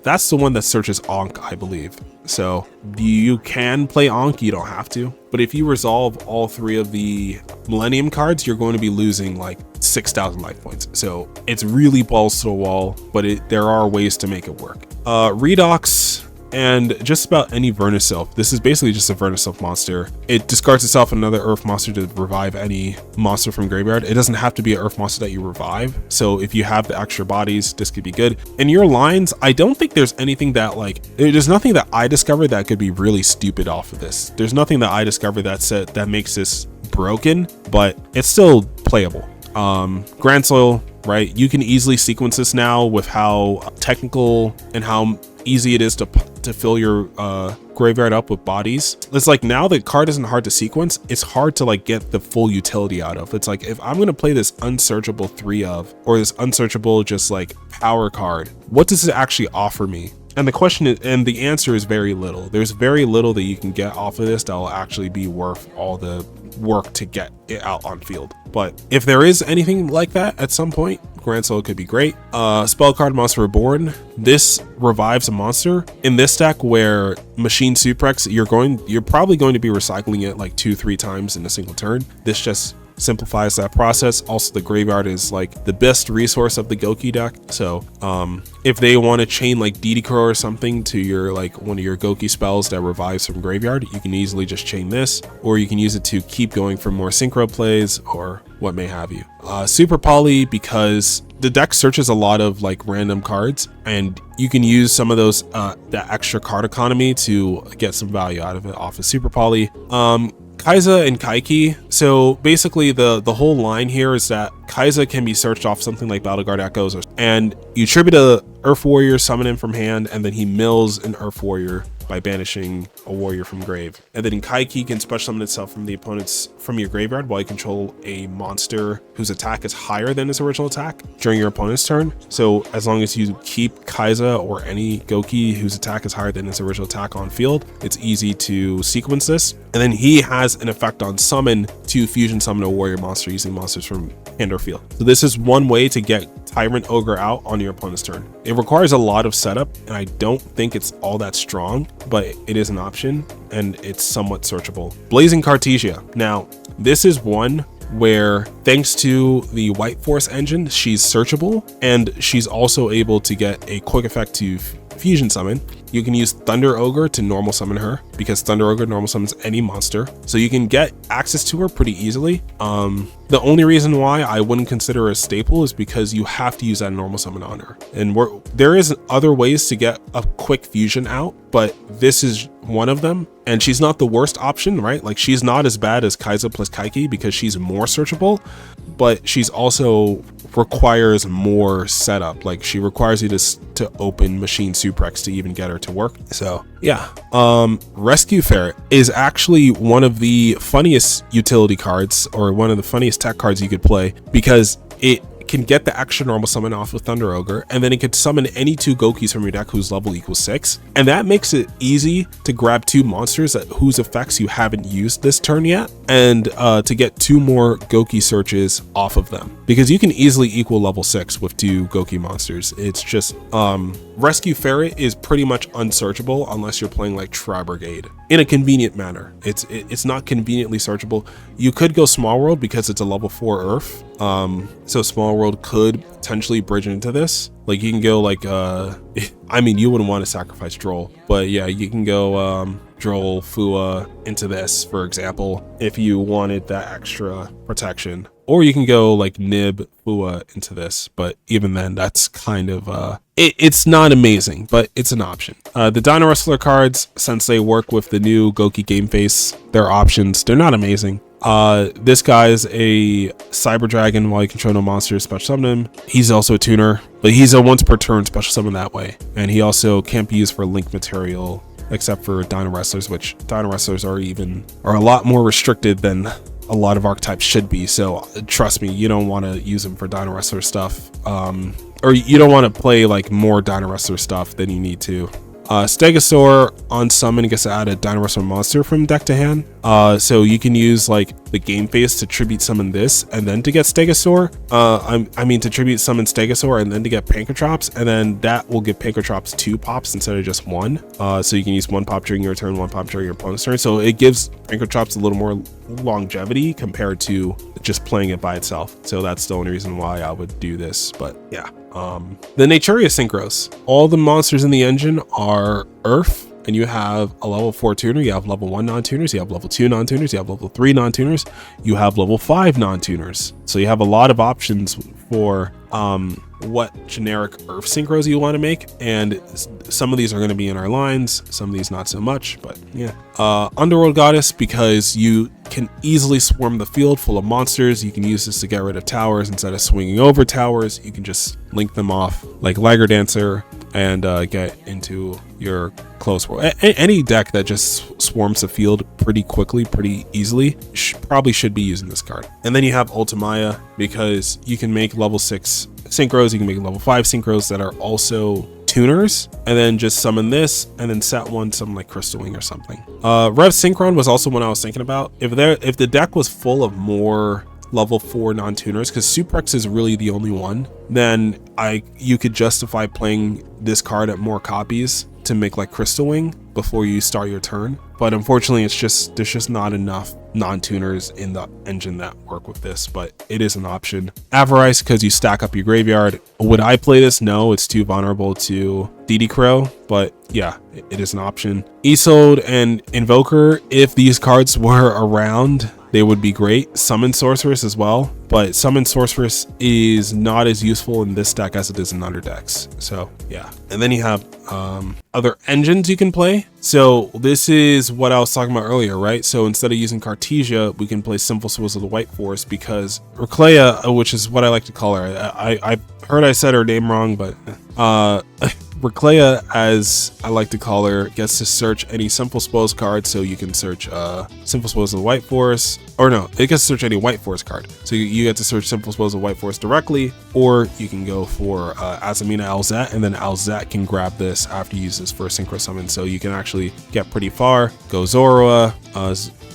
that's the one that searches Ankh, I believe. So you can play Ankh, you don't have to, but if you resolve all 3 of the Millennium cards, you're going to be losing like 6,000 life points. So it's really balls to the wall, but there are ways to make it work. Redox and just about any Vernisylph. This is basically just a Vernisylph monster. It discards itself another Earth monster to revive any monster from graveyard. It doesn't have to be an Earth monster that you revive. So if you have the extra bodies, this could be good. In your lines, I don't think there's anything that there's nothing that I discovered that could be really stupid off of this. There's nothing that I discovered that makes this broken, but it's still playable. Grand Soil, right? You can easily sequence this now with how technical and how easy it is to fill your graveyard up with bodies. It's like now the card isn't hard to sequence, it's hard to like get the full utility out of. It's like, if I'm gonna play this unsearchable 3 of, or this unsearchable just like power card, what does it actually offer me? And the question is, and the answer is very little. There's very little that you can get off of this that will actually be worth all the work to get it out on field. But if there is anything like that at some point, Grand Soul could be great. Spell card Monster Reborn. This revives a monster in this deck where Machine Suprex, you're probably going to be recycling it like 2-3 times in a single turn. This just simplifies that process. Also, the graveyard is like the best resource of the Gouki deck. So if they want to chain like DD Crow or something to your one of your Gouki spells that revives from graveyard, you can easily just chain this, or you can use it to keep going for more synchro plays or what may have you. Super Poly, because the deck searches a lot of like random cards, and you can use some of those that extra card economy to get some value out of it off of Super Poly. Kaiza and Kaiki. So basically the whole line here is that Kaiza can be searched off something like Battle Guard Echoes, and you tribute a Earth Warrior, summon him from hand, and then he mills an Earth Warrior by banishing a warrior from grave. And then Kaiki can special summon itself from your graveyard while you control a monster whose attack is higher than its original attack during your opponent's turn. So as long as you keep Kaiza or any Gouki whose attack is higher than its original attack on field, it's easy to sequence this. And then he has an effect on summon to fusion summon a warrior monster using monsters from hand or field. So this is one way to get Tyrant Ogre out on your opponent's turn. It requires a lot of setup, and I don't think it's all that strong, but it is an option and it's somewhat searchable. Blazing Cartesia. Now, this is one where, thanks to the White Force engine, she's searchable, and she's also able to get a quick effect to fusion summon. You can use Thunder Ogre to normal summon her, because Thunder Ogre normal summons any monster, so you can get access to her pretty easily. The only reason why I wouldn't consider her a staple is because you have to use that normal summon on her, and there is other ways to get a quick fusion out, but this is one of them. And she's not the worst option, right? Like, she's not as bad as Kaiza plus Kaiki because she's more searchable, but she's also requires more setup. Like, she requires you to open Machine Suprex to even get her to work. So yeah, Rescue Ferret is actually one of the funniest utility cards, or one of the funniest tech cards you could play, because it can get the extra normal summon off with Thunder Ogre, and then it could summon any 2 Goukis from your deck whose level equals 6. And that makes it easy to grab 2 monsters whose effects you haven't used this turn yet, and to get 2 more Gouki searches off of them. Because you can easily equal level 6 with 2 Gouki monsters. It's just, Rescue Ferret is pretty much unsearchable unless you're playing like Tri Brigade in a convenient manner. It's not conveniently searchable. You could go Small World because it's a level 4 Earth. So Small World could potentially bridge into this. Like you can go like, I mean, you wouldn't want to sacrifice Droll, but yeah, you can go Droll, Fua into this, for example, if you wanted that extra protection. Or you can go like Nib, Fua into this, but even then, that's kind of, it's not amazing, but it's an option. The Dino Wrestler cards, since they work with the new Gouki game face, they're options. They're not amazing. This guy's a Cyber Dragon. While you control no monsters, special summon him. He's also a tuner, but he's a once per turn special summon that way. And he also can't be used for link material, except for Dino Wrestlers, which Dino Wrestlers are a lot more restricted than a lot of archetypes should be. So trust me, you don't want to use them for Dino Wrestler stuff. Or you don't want to play like more Dino Wrestler stuff than you need to. Stegosaur on summon gets to add a Dino Wrestler monster from deck to hand. So you can use like the game face to tribute summon this and then to get Stegosaur. I mean to tribute summon Stegosaur and then to get Pankratrops, and then that will give Pankratrops 2 pops instead of just 1. So you can use 1 pop during your turn, 1 pop during your opponent's turn. So it gives Pankratrops a little more longevity compared to just playing it by itself. So that's the only reason why I would do this, but yeah. The Naturia Synchros. All the monsters in the engine are Earth, and you have a level 4 tuner, you have level 1 non-tuners, you have level 2 non-tuners, you have level 3 non-tuners, you have level 5 non-tuners. So you have a lot of options for what generic Earth synchros you want to make, and some of these are going to be in our lines, some of these not so much, but yeah. Underworld Goddess, because you can easily swarm the field full of monsters. You can use this to get rid of towers. Instead of swinging over towers, you can just link them off like Liger Dancer and get into your close world. Any deck that just swarms the field pretty quickly, pretty easily, probably should be using this card. And then you have Ultimaya, because you can make level 6 synchros, you can make level 5 synchros that are also tuners, and then just summon this and then set one, something like Crystal Wing or something. Rev Synchron was also one I was thinking about. If the deck was full of more level 4 non-tuners, because Suprex is really the only one, then you could justify playing this card at more copies to make like Crystal Wing before you start your turn. But unfortunately, there's just not enough non-tuners in the engine that work with this, but it is an option. Avarice, because you stack up your graveyard. Would I play this? No, it's too vulnerable to DD Crow, but yeah, it is an option. Isolde and Invoker, if these cards were around, they would be great. Summon Sorceress as well, but Summon Sorceress is not as useful in this deck as it is in other decks. So yeah. And then you have other engines you can play. So this is what I was talking about earlier, right? So instead of using Cartesia, we can play Sinful Souls of the White Forest, because Reclea, which is what I like to call her, I heard I said her name wrong, but Reclea, as I like to call her, gets to search any Simple Spells card. So you can search Simple Spells of the White Forest, or no, it gets to search any White Forest card. So you get to search Simple Spells of White Forest directly, or you can go for Azamina Alzette, and then Alzette can grab this after you use this for a Synchro Summon. So you can actually get pretty far. Go Zoroa,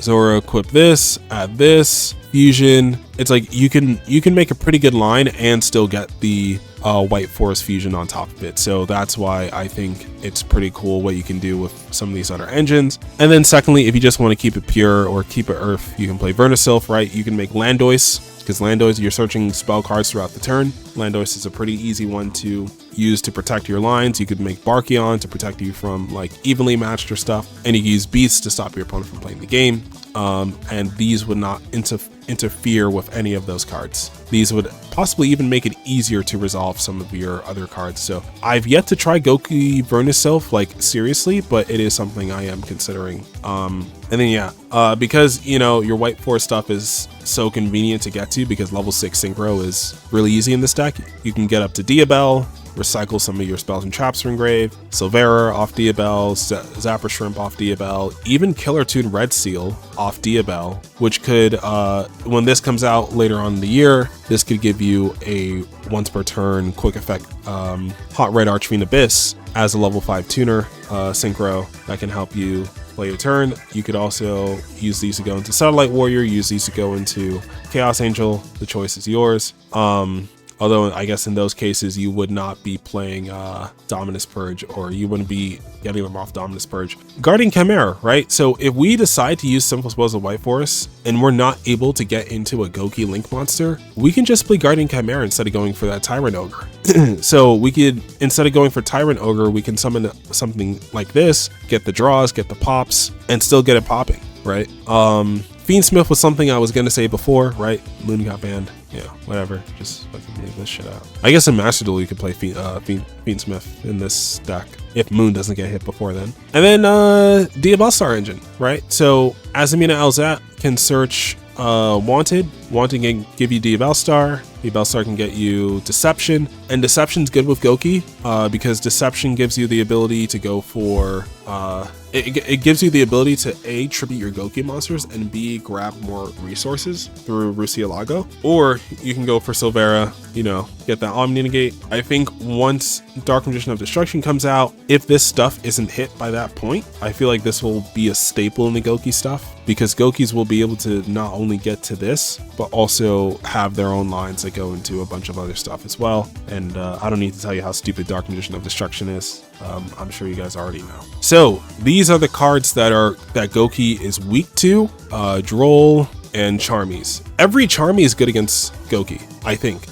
Zora equip this, add this, fusion. It's like you can make a pretty good line and still get the White Forest fusion on top of it. So that's why I think it's pretty cool what you can do with some of these other engines. And then secondly, if you just want to keep it pure or keep it Earth, you can play Vernisylph, right? You can make Landoise, because Landoise, you're searching spell cards throughout the turn. Landoise is a pretty easy one to use to protect your lines. You could make Barkion to protect you from like evenly matched or stuff, and you can use Beasts to stop your opponent from playing the game. And these would not interfere with any of those cards. These would possibly even make it easier to resolve some of your other cards. So I've yet to try Gouki Vernisylph like seriously, but it is something I am considering. And then yeah, because you know your White Forest stuff is so convenient to get to, because level 6 Synchro is really easy in this deck. You can get up to Diabell, recycle some of your spells and traps from grave, Silvera off Diabel, Zapper Shrimp off Diabel, even Killer Tune Red Seal off Diabel, which could, when this comes out later on in the year, this could give you a once per turn quick effect Hot Red Archfiend Abyss as a level 5 tuner synchro that can help you play your turn. You could also use these to go into Satellite Warrior, use these to go into Chaos Angel. The choice is yours. Although I guess in those cases you would not be playing Dominus Purge, or you wouldn't be getting them off Dominus Purge. Guardian Chimera, right? So if we decide to use Simple Spells of White Forest and we're not able to get into a Gouki Link monster, we can just play Guardian Chimera instead of going for that Tyrant Ogre. So we could, instead of going for Tyrant Ogre, we can summon something like this, get the draws, get the pops, and still get it popping, right? Fiendsmith was something I was gonna say before, right? Moon got banned. Yeah, whatever. Just fucking leave this shit out. I guess in Master Duel you could play Fiendsmith in this deck if Moon doesn't get hit before then. And then Diabel Star Engine, right? So Azamina Alzat can search Wanted. Wanted can give you Diabel Star. Diabel Star can get you Deception, and Deception's good with Gouki because Deception gives you the ability to go for it gives you the ability to A, tribute your Gouki monsters, and B, grab more resources through Rusialago. Or you can go for Silvera, you know, get that Omni Negate. I think once Dark Magician of Destruction comes out, if this stuff isn't hit by that point, I feel like this will be a staple in the Gouki stuff, because Goukis will be able to not only get to this, but also have their own lines that go into a bunch of other stuff as well. And I don't need to tell you how stupid Dark Magician of Destruction is. I'm sure you guys already know. So these are the cards that Gouki is weak to: Droll and Charmies. Every Charmy is good against Gouki, I think,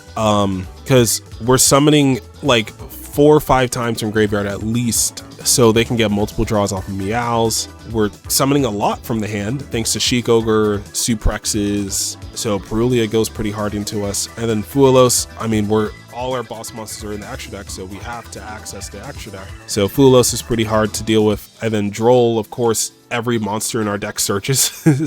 because we're summoning like 4 or 5 times from graveyard at least, so they can get multiple draws off of Meows. We're summoning a lot from the hand thanks to Sheik Ogre, Suprexes, so Perulia goes pretty hard into us. And then Fuelos, I mean, all our boss monsters are in the extra deck, so we have to access the extra deck. So Fuelos is pretty hard to deal with. And then Droll, of course, every monster in our deck searches.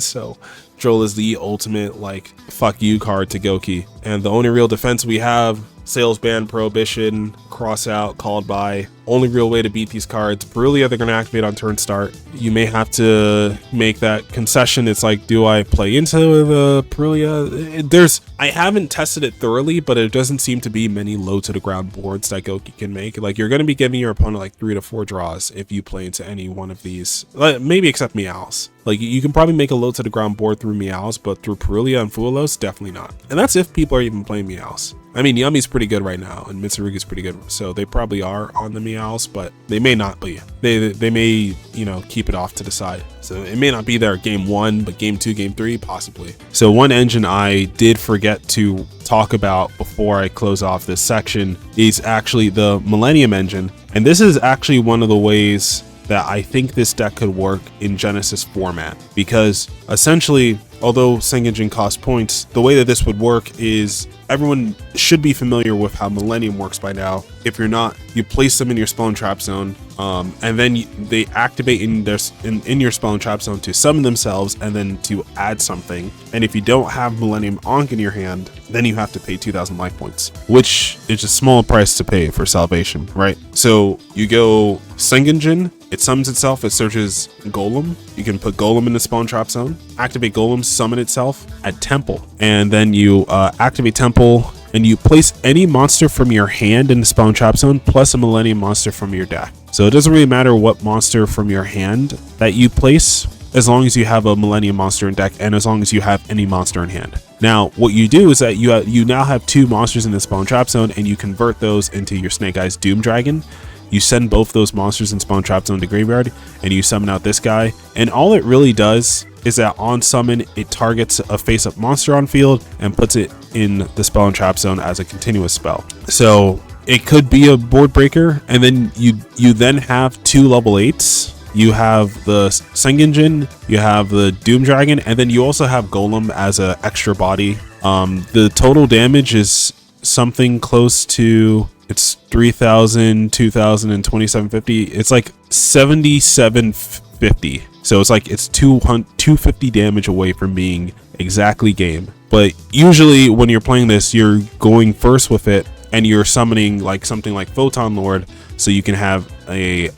So Droll is the ultimate, like, fuck you card to Gouki. And the only real defense we have: Sales Ban, Prohibition, Cross Out, Called By. Only real way to beat these cards. Perulia, they're going to activate on turn start. You may have to make that concession. It's like, do I play into the Perulia? I haven't tested it thoroughly, but it doesn't seem to be many low to the ground boards that Gouki can make. Like, you're going to be giving your opponent like 3 to 4 draws if you play into any one of these, maybe except Meows. Like, you can probably make a low to the ground board through Meows, but through Perulia and Fuelos, definitely not. And that's if people are even playing Meows. I mean, Yummy's pretty good right now, and Mitsurugi's pretty good, so they probably are on the Meows, but they may not be. They may, you know, keep it off to the side. So it may not be there game 1, but game 2, game 3, possibly. So one engine I did forget to talk about before I close off this section is actually the Millennium engine. And this is actually one of the ways that I think this deck could work in Genesis format, because essentially, although Sengenjin costs points, the way that this would work is everyone should be familiar with how Millennium works by now. If you're not, you place them in your Spell and Trap Zone, and then they activate in your Spell and Trap Zone to summon themselves and then to add something. And if you don't have Millennium Ankh in your hand, then you have to pay 2,000 life points, which is a small price to pay for salvation, right? So you go Sengenjin, it summons itself, it searches Golem. You can put Golem in the Spell and Trap Zone, activate Golem, summon itself at Temple, and then you activate Temple, and you place any monster from your hand in the Spell and Trap Zone plus a Millennium monster from your deck. So it doesn't really matter what monster from your hand that you place, as long as you have a Millennium monster in deck and as long as you have any monster in hand. Now, what you do is that you now have 2 monsters in the Spell and Trap Zone, and you convert those into your Snake Eyes Doom Dragon. You send both those monsters in Spell and Trap Zone to graveyard, and you summon out this guy. And all it really does is that on summon, it targets a face-up monster on field and puts it in the Spell and Trap Zone as a continuous spell. So it could be a board breaker, and then you then have 2 level 8s. You have the Sengenjin, you have the Doom Dragon, and then you also have Golem as an extra body. The total damage is something close to, it's 3,000, 2,000, and 2,750. It's like 7,750. So it's like it's 250 damage away from being exactly game. But usually when you're playing this, you're going first with it, and you're summoning like something like Photon Lord, so you can have a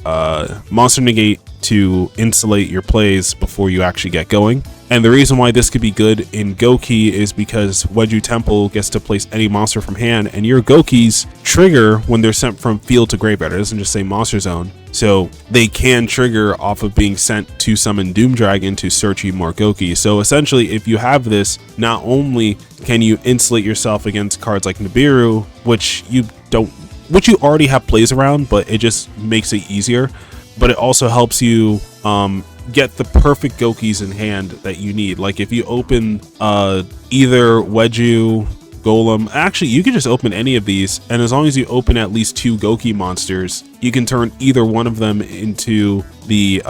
monster negate to insulate your plays before you actually get going. And the reason why this could be good in Gouki is because Wedju Temple gets to place any monster from hand, and your Goukis trigger when they're sent from field to graveyard. It doesn't just say monster zone. So they can trigger off of being sent to summon Doom Dragon to search you more Gouki. So essentially, if you have this, not only can you insulate yourself against cards like Nibiru, which you already have plays around, but it just makes it easier. But it also helps you get the perfect Goukis in hand that you need. Like if you open either Wedju, Golem, actually you can just open any of these, and as long as you open at least 2 Gouki monsters, you can turn either one of them into the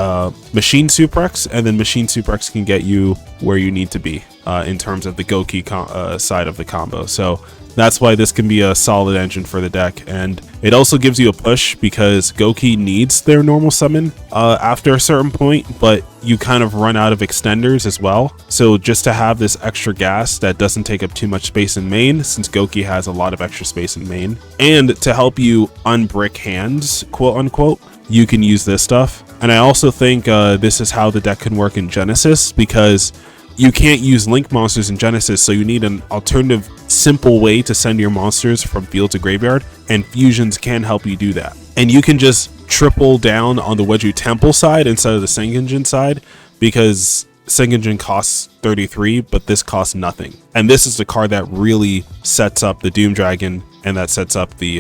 Machine Suprex, and then Machine Suprex can get you where you need to be in terms of the Gouki side of the combo. So that's why this can be a solid engine for the deck. And it also gives you a push because Gouki needs their normal summon after a certain point, but you kind of run out of extenders as well. So just to have this extra gas that doesn't take up too much space in main, since Gouki has a lot of extra space in main, and to help you unbrick hands, quote unquote, you can use this stuff. And I also think this is how the deck can work in Genesis, because you can't use link monsters in Genesis, so you need an alternative simple way to send your monsters from field to graveyard, and fusions can help you do that. And you can just triple down on the Wedju Temple side instead of the Sengenjin side, because Sengenjin costs 33, but this costs nothing. And this is the card that really sets up the Doom Dragon, and that sets up the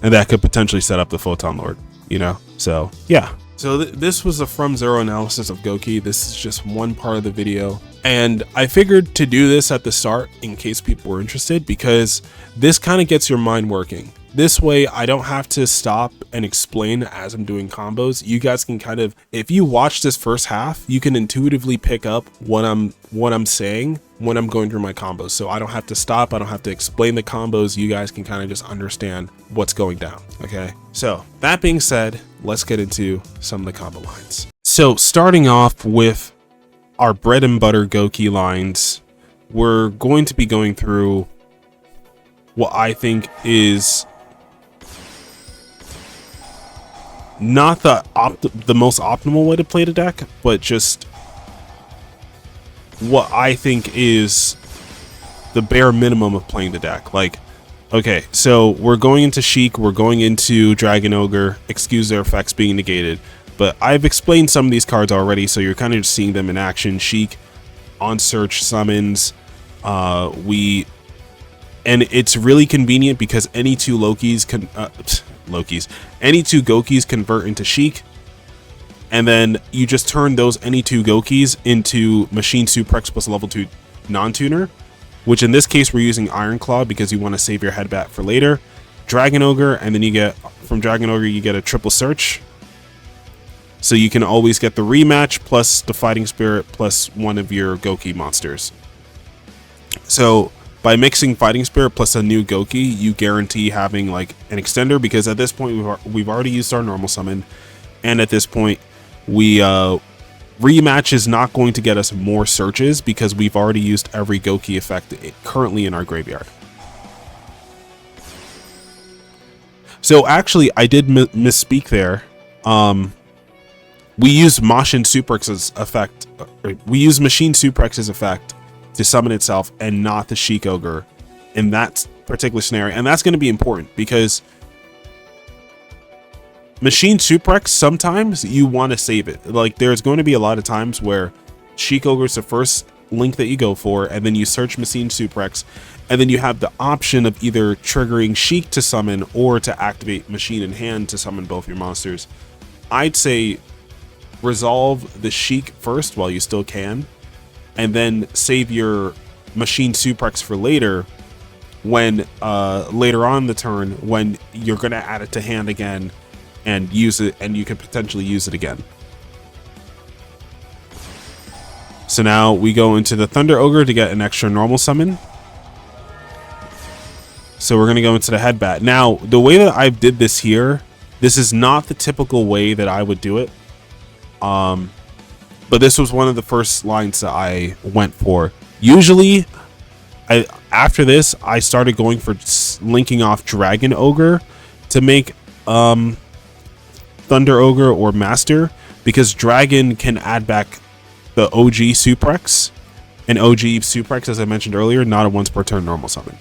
and that could potentially set up the Photon Lord, you know? So yeah. So this was a From Zero analysis of Gouki. This is just one part of the video. And I figured to do this at the start in case people were interested, because this kind of gets your mind working. This way I don't have to stop and explain as I'm doing combos. You guys can kind of, if you watch this first half, you can intuitively pick up what I'm saying when I'm going through my combos. So I don't have to stop, I don't have to explain the combos. You guys can kind of just understand what's going down. Okay, so that being said, let's get into some of the combo lines. So starting off with our bread and butter Gouki lines, we're going to be going through what I think is not the most optimal way to play the deck, but just what I think is the bare minimum of playing the deck. Like, okay, so we're going into Sheik, we're going into Dragon Ogre, excuse their effects being negated, but I've explained some of these cards already, so you're kind of just seeing them in action. Sheik, on search summons, and it's really convenient because any two any two Goukis convert into Sheik, and then you just turn those any two Goukis into Machine Suprex plus level 2 non-tuner, which in this case we're using Iron Claw because you want to save your headbat for later. Dragon Ogre, and then you get, from Dragon Ogre you get a triple search, so you can always get the rematch plus the Fighting Spirit plus one of your Gouki monsters. So by mixing Fighting Spirit plus a new Gouki, you guarantee having like an extender, because at this point we've already used our normal summon, and at this point rematch is not going to get us more searches because we've already used every Gouki effect currently in our graveyard. So actually I did misspeak there. We use Machine Suprex's effect. We use Machine Suprex's effect to summon itself, and not the Sheik Ogre in that particular scenario. And that's going to be important because Machine Suprex, sometimes you want to save it. Like, there's going to be a lot of times where Sheik Ogre is the first link that you go for, and then you search Machine Suprex, and then you have the option of either triggering Sheik to summon or to activate Machine in hand to summon both your monsters. I'd say resolve the Sheik first while you still can, and then save your Machine Suprex for later, when later on the turn when you're going to add it to hand again and use it, and you can potentially use it again. So now we go into the Thunder Ogre to get an extra normal summon. So we're going to go into the Headbat. Now, the way that I did this here, this is not the typical way that I would do it. But this was one of the first lines that I went for. Usually, after this, I started going for linking off Dragon Ogre to make Thunder Ogre or Master, because Dragon can add back the OG Suprex, and OG Suprex, as I mentioned earlier, not a once per turn normal summon.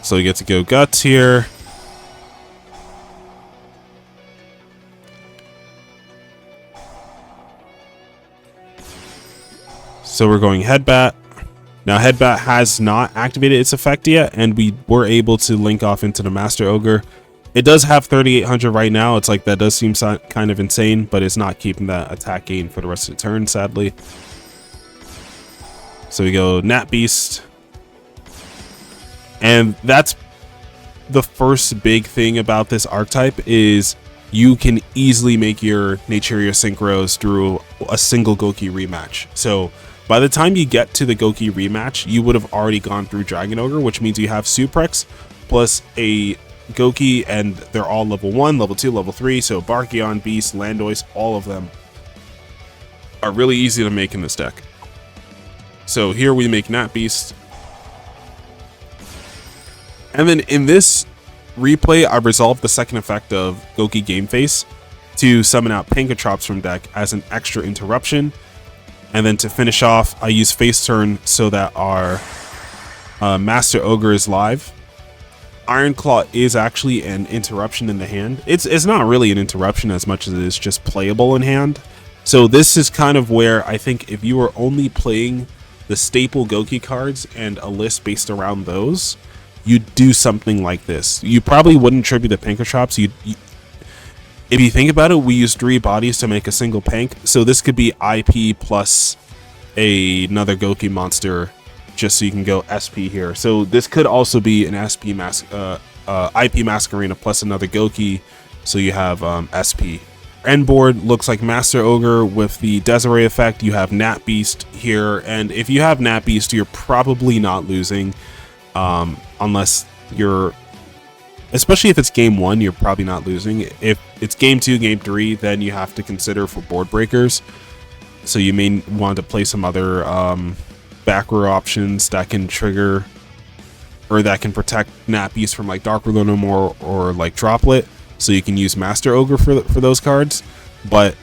So you get to go Guts here. So we're going Headbat. Now Headbat has not activated its effect yet, and we were able to link off into the Master Ogre. It does have 3,800 right now. It's like, that does seem kind of insane, but it's not keeping that attack gain for the rest of the turn, sadly. So we go Nat Beast. And that's the first big thing about this archetype, is you can easily make your Naturia Synchros through a single Gouki rematch. So by the time you get to the Gouki rematch, you would have already gone through Dragon Ogre, which means you have Suprex plus a Gouki, and they're all level 1, level 2, level 3. So Barkion, Beast, Landoise, all of them are really easy to make in this deck. So here we make Nat Beast. And then in this replay, I resolved the second effect of Gouki Game Face to summon out Pankatrops from deck as an extra interruption. And then to finish off, I use Face Turn so that our Master Ogre is live. Iron Claw is actually an interruption in the hand. It's not really an interruption as much as it is just playable in hand. So this is kind of where I think if you were only playing the staple Gouki cards and a list based around those, you'd do something like this. You probably wouldn't tribute the Pankatrops. If you think about it, we use 3 bodies to make a single Pank, so this could be IP plus another Gouki monster, just so you can go SP here. So this could also be an IP Masquerena plus another Gouki, so you have SP. End board looks like Master Ogre with the Desiree effect. You have Nat Beast here, and if you have Nat Beast, you're probably not losing, unless you're... Especially if it's game 1, you're probably not losing. If it's game 2, game 3, then you have to consider for board breakers. So you may want to play some other back row options that can trigger, or that can protect Nat Beast from like Dark Ruler no more, or like Droplet. So you can use Master Ogre for those cards. But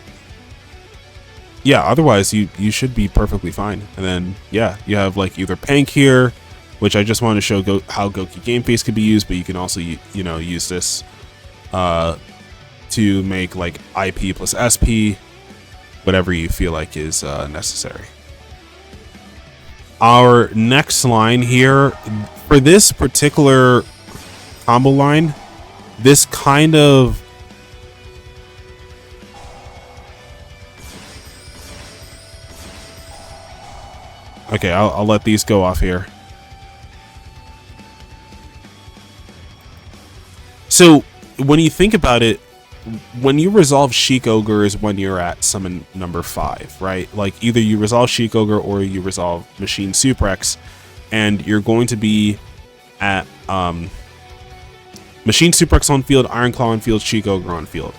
yeah, otherwise you should be perfectly fine. And then yeah, you have like either Pank here, which I just want to show how Gouki Game Face could be used, but you can also, you know, use this to make like IP plus SP, whatever you feel like is necessary. Our next line here, for this particular combo line, this kind of... Okay, I'll let these go off here. So when you think about it, when you resolve Sheik Ogre is when you're at summon number 5, right? Like either you resolve Sheik Ogre or you resolve Machine Suprex, and you're going to be at Machine Suprex on field, Iron Claw on field, Sheik Ogre on field.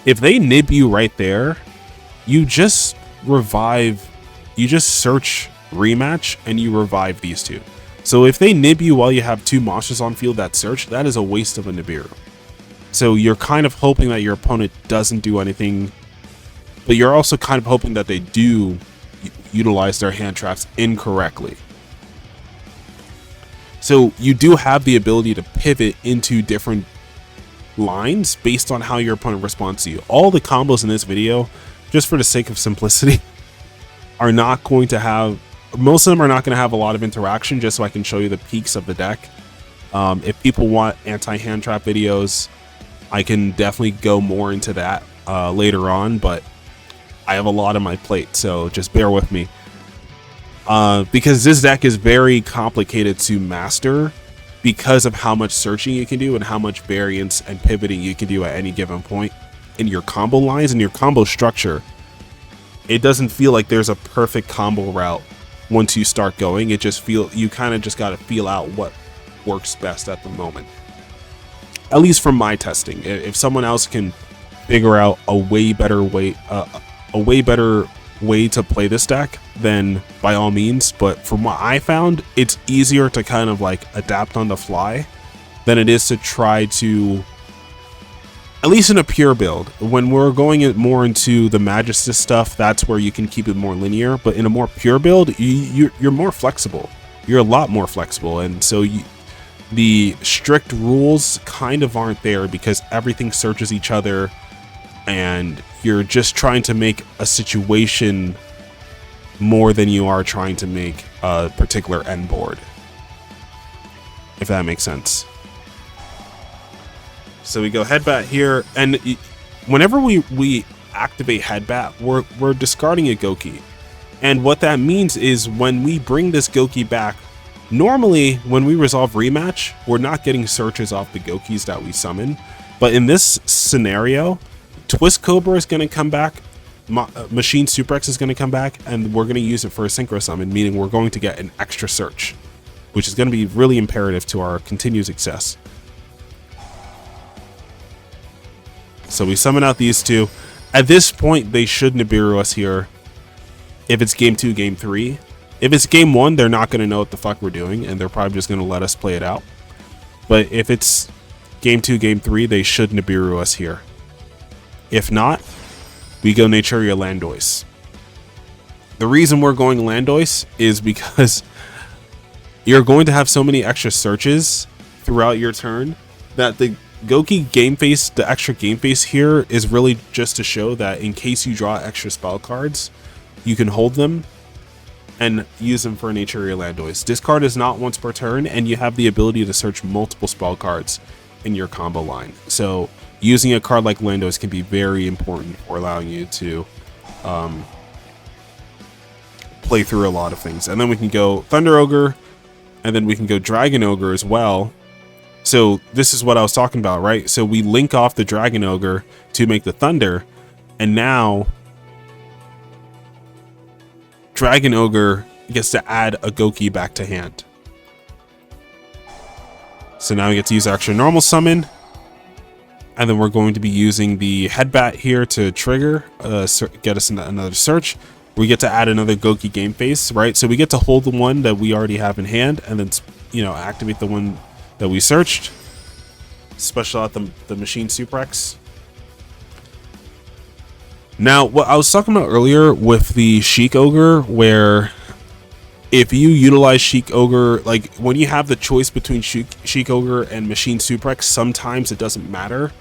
If they nib you right there, you just revive, you just search rematch and you revive these two. So if they nib you while you have 2 monsters on field that search, that is a waste of a Nibiru. So you're kind of hoping that your opponent doesn't do anything, but you're also kind of hoping that they do utilize their hand traps incorrectly. So you do have the ability to pivot into different lines based on how your opponent responds to you. All the combos in this video, just for the sake of simplicity, are not going to have... Most of them are not going to have a lot of interaction, just so I can show you the peaks of the deck. If people want anti-hand trap videos, I can definitely go more into that later on, but I have a lot on my plate, so just bear with me. Because this deck is very complicated to master because of how much searching you can do and how much variance and pivoting you can do at any given point in your combo lines and your combo structure. It doesn't feel like there's a perfect combo route once you start going. It just you kind of just got to feel out what works best at the moment. At least from my testing. If someone else can figure out a way better way to play this deck, then by all means. But from what I found, it's easier to kind of like adapt on the fly than it is to try to, at least in a pure build. When we're going more into the Magistus stuff, that's where you can keep it more linear. But in a more pure build, you're more flexible. You're a lot more flexible. And so the strict rules kind of aren't there because everything searches each other, and you're just trying to make a situation more than you are trying to make a particular end board, if that makes sense. So we go headbat here, and whenever we activate headbat, we're discarding a Gouki. And what that means is when we bring this Gouki back, normally when we resolve rematch, we're not getting searches off the Goukis that we summon. But in this scenario, Twist Cobra is going to come back, Machine Suprex is going to come back, and we're going to use it for a synchro summon, meaning we're going to get an extra search, which is going to be really imperative to our continued success. So we summon out these two. At this point, they should Nibiru us here if it's game 2, game 3. If it's game 1, they're not going to know what the fuck we're doing, and they're probably just going to let us play it out. But if it's game 2, game 3, they should Nibiru us here. If not, we go Naturia Landoise. The reason we're going Landoise is because you're going to have so many extra searches throughout your turn that the Gouki game face, the extra game face here, is really just to show that in case you draw extra spell cards, you can hold them and use them for Naturia Landoise. Discard is not once per turn, and you have the ability to search multiple spell cards in your combo line. So using a card like Landoise can be very important for allowing you to play through a lot of things. And then we can go Thunder Ogre, and then we can go Dragon Ogre as well. So this is what I was talking about, right? So we link off the Dragon Ogre to make the Thunder, and now Dragon Ogre gets to add a Gouki back to hand. So now we get to use our extra normal summon, and then we're going to be using the headbat here to trigger, get us another search. We get to add another Gouki game face, right? So we get to hold the one that we already have in hand, and then, you know, activate the one that we searched. Special out the Machine Suprex. Now, what I was talking about earlier with the Sheik Ogre, where if you utilize Sheik Ogre, like when you have the choice between Sheik Ogre and Machine Suprex, sometimes it doesn't matter.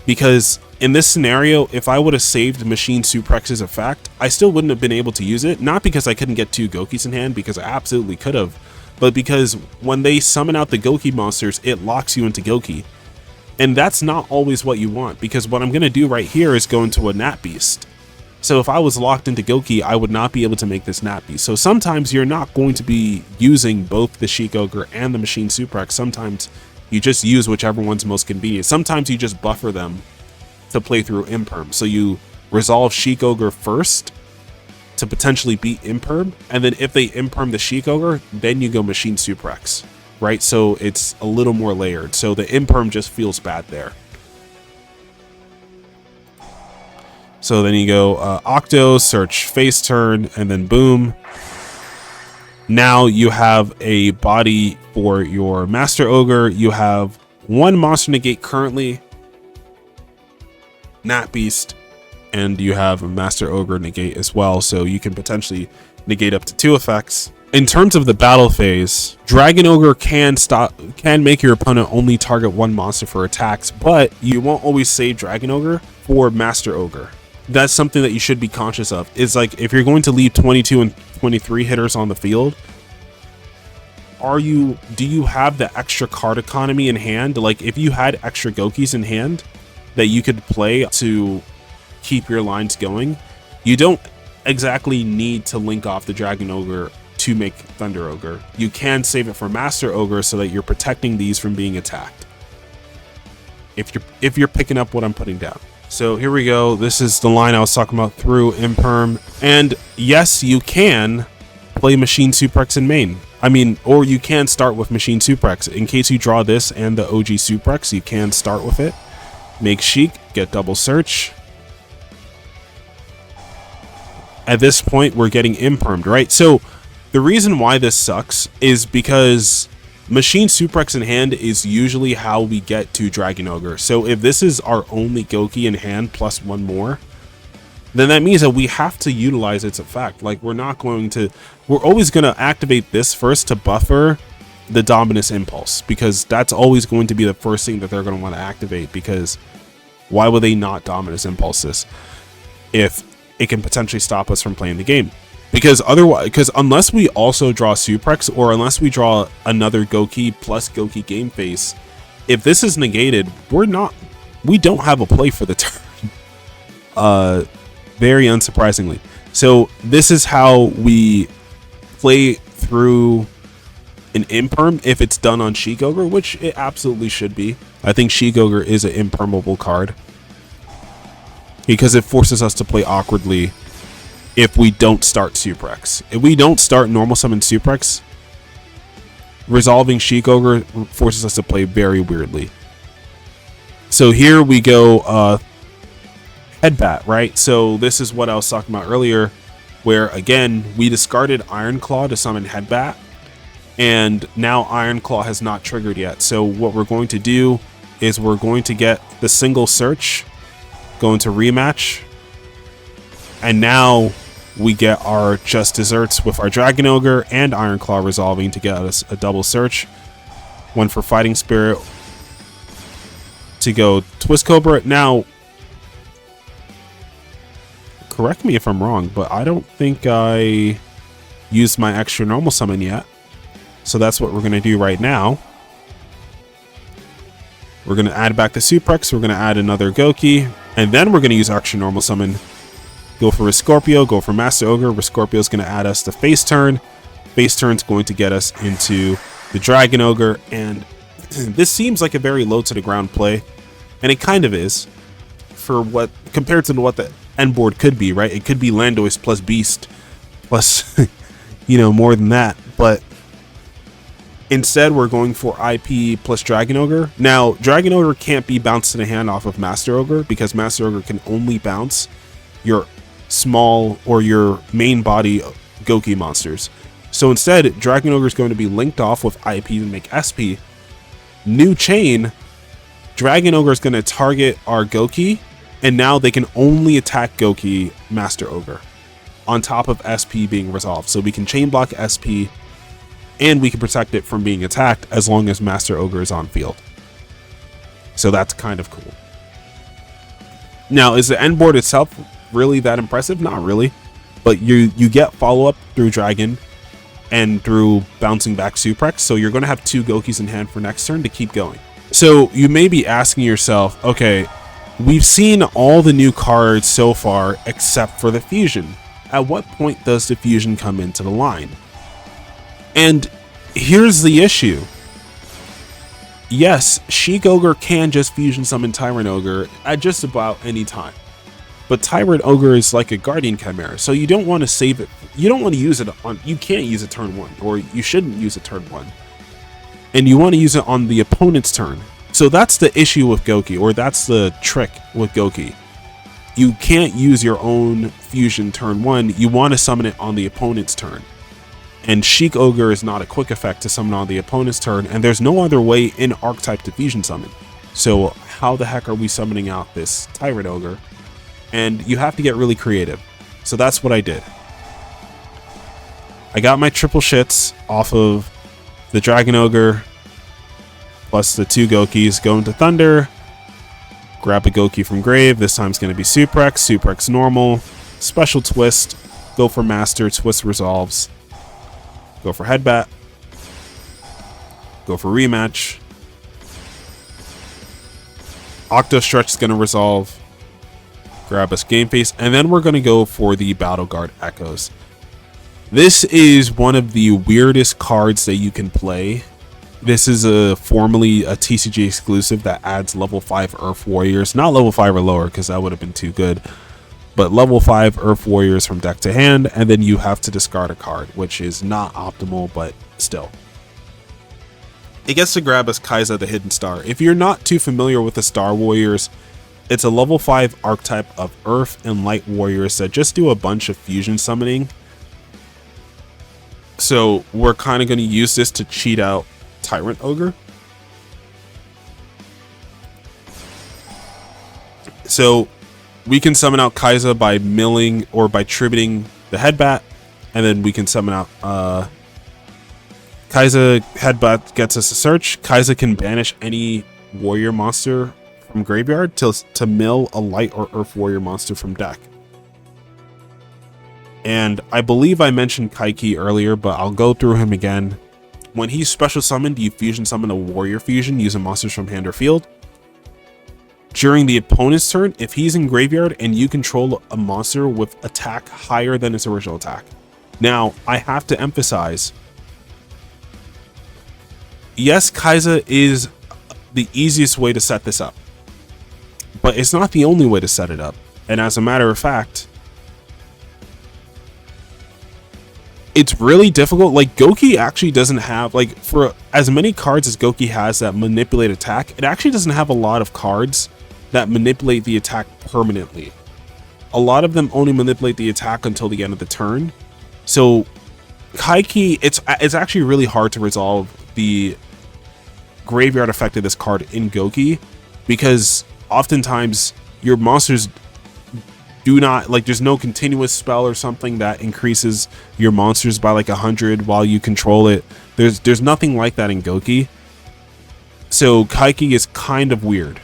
Because in this scenario, if I would have saved Machine Suprex's effect, I still wouldn't have been able to use it. Not because I couldn't get 2 Goukis in hand, because I absolutely could have, but because when they summon out the Gouki monsters, it locks you into Gouki. And that's not always what you want, because what I'm going to do right here is go into a Gnat Beast. So if I was locked into Gouki, I would not be able to make this Gnat Beast. So sometimes you're not going to be using both the Sheik Ogre and the Machine Suprex. Sometimes you just use whichever one's most convenient. Sometimes you just buffer them to play through Imperm. So you resolve Sheik Ogre first to potentially beat Imperm, and then if they Imperm the Sheik Ogre, then you go Machine Suprex, right? So it's a little more layered. So the Imperm just feels bad there. So then you go Octo, search face turn, and then boom. Now you have a body for your Master Ogre. You have 1 monster negate currently, Gnat Beast, and you have a Master Ogre negate as well. So you can potentially negate up to 2 effects. In terms of the battle phase, Dragon Ogre can make your opponent only target 1 monster for attacks, but you won't always save Dragon Ogre for Master Ogre. That's something that you should be conscious of. Is like, if you're going to leave 22 and 23 hitters on the field, do you have the extra card economy in hand? Like, if you had extra Goukis in hand that you could play to keep your lines going, you don't exactly need to link off the Dragon Ogre to make Thunder Ogre. You can save it for Master Ogre so that you're protecting these from being attacked, if you're picking up what I'm putting down. So here we go. This is the line I was talking about through Imperm. And yes, you can play Machine Suprex in main. I mean, or you can start with Machine Suprex. In case you draw this and the OG Suprex, you can start with it. Make Sheik, get double search. at this point we're getting impermed, right? So the reason why this sucks is because Machine Suprex in hand is usually how we get to Dragon Ogre. So if this is our only Gouki in hand plus one more, then that means that we have to utilize its effect. Like, we're always going to activate this first to buffer the Dominus Impulse, because that's always going to be the first thing that they're going to want to activate, because why would they not Dominus Impulse this if it can potentially stop us from playing the game? Because unless we also draw Suprex, or unless we draw another Gouki plus Gouki game face, if this is negated, we don't have a play for the turn. Very unsurprisingly. So this is how we play through an Imperm if it's done on Sheik Ogre, which it absolutely should be. I think Sheik Ogre is an impermable card, because it forces us to play awkwardly if we don't start Suprex. If we don't start normal summon Suprex, resolving Sheik Ogre forces us to play very weirdly. So here we go Headbat, right? So this is what I was talking about earlier, where again we discarded Iron Claw to summon Headbat, and now Iron Claw has not triggered yet. So what we're going to do is we're going to get the single search, go into rematch, and now we get our Just Desserts with our Dragon Ogre and Iron Claw resolving to get us a double search. One for Fighting Spirit to go Twist Cobra. Now, correct me if I'm wrong, but I don't think I used my extra normal summon yet. So that's what we're going to do right now. We're going to add back the Suprex. We're going to add another Gouki, and then we're going to use extra normal summon. Go for Scorpio, go for Master Ogre. Scorpio is going to add us to face turn. Face turn's going to get us into the Dragon Ogre, and this seems like a very low to the ground play, and it kind of is for what compared to what the end board could be, right? It could be Landoise plus Beast plus more than that, but instead we're going for IP plus Dragon Ogre. Now, Dragon Ogre can't be bounced in a hand off of Master Ogre, because Master Ogre can only bounce your small or your main body Gouki monsters. So instead, Dragon Ogre is going to be linked off with IP to make SP. New chain, Dragon Ogre is going to target our Gouki, and now they can only attack Gouki Master Ogre on top of SP being resolved. So we can chain block SP, and we can protect it from being attacked as long as Master Ogre is on field. So that's kind of cool. Now, is the end board itself really that impressive? Not really, but you get follow-up through Dragon and through bouncing back Suprex, so you're going to have two Goukis in hand for next turn to keep going. So you may be asking yourself, okay, we've seen all the new cards so far except for the fusion. At what point does the fusion come into the line? And here's the issue. Yes, Sheik Ogre can just fusion summon Tyrant Ogre at just about any time. But Tyrant Ogre is like a Guardian Chimera, so you don't want to save it. You don't want to use it on, you can't use it turn 1, or you shouldn't use it turn 1. And you want to use it on the opponent's turn. So that's the issue with Gouki, or that's the trick with Gouki. You can't use your own fusion turn 1, you want to summon it on the opponent's turn. And Sheik Ogre is not a quick effect to summon on the opponent's turn, and there's no other way in Archetype to fusion summon. So how the heck are we summoning out this Tyrant Ogre? And you have to get really creative. So that's what I did. I got my triple shits off of the Dragon Ogre plus the two Goukis, go into Thunder, grab a Gouki from grave. This time it's going to be Suprex, Suprex normal, special twist, go for Master, twist resolves, go for Headbat, go for rematch. Octo Stretch is going to resolve, grab us Game Face, and then we're going to go for the Battle Guard Echoes. This is one of the weirdest cards that you can play. This is formerly a TCG exclusive that adds level 5 Earth Warriors. Not level 5 or lower, because that would have been too good. But level 5 Earth Warriors from deck to hand, and then you have to discard a card, which is not optimal, but still. It gets to grab us Kai'Sa the Hidden Star. If you're not too familiar with the Star Warriors, It's a level 5 archetype of Earth and Light warriors that just do a bunch of fusion summoning. So we're kind of going to use this to cheat out Tyrant Ogre. So we can summon out Kai'Sa by milling or by tributing the Headbat, and then we can summon out Kai'Sa. Headbat gets us a search. Kai'Sa can banish any warrior monster from graveyard to mill a light or earth warrior monster from deck. And I believe I mentioned Kaiki earlier, but I'll go through him again. When he's special summoned, you fusion summon a warrior fusion using monsters from hand or field. During the opponent's turn, if he's in graveyard and you control a monster with attack higher than its original attack. Now, I have to emphasize, yes, Kai'Sa is the easiest way to set this up, but it's not the only way to set it up. And as a matter of fact, it's really difficult. Like, Gouki actually doesn't have, like, for as many cards as Gouki has that manipulate attack, it actually doesn't have a lot of cards that manipulate the attack permanently. A lot of them only manipulate the attack until the end of the turn. So Kaiki, it's actually really hard to resolve the graveyard effect of this card in Gouki, because oftentimes your monsters do not, like, there's no continuous spell or something that increases your monsters by like 100 while you control it. There's nothing like that in Gouki. So Kaiki is kind of weird.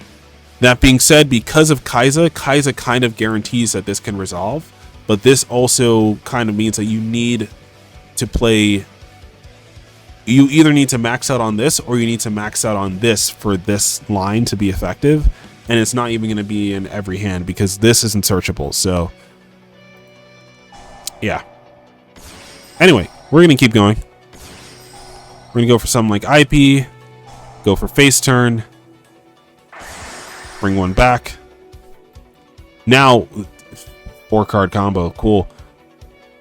That being said, because of Kai'Sa kind of guarantees that this can resolve, but this also kind of means that you need to play, you either need to max out on this or you need to max out on this for this line to be effective. And it's not even going to be in every hand because this isn't searchable. So yeah. Anyway, we're going to keep going. We're going to go for something like IP, go for face turn, bring one back. Now, 4-card combo. Cool.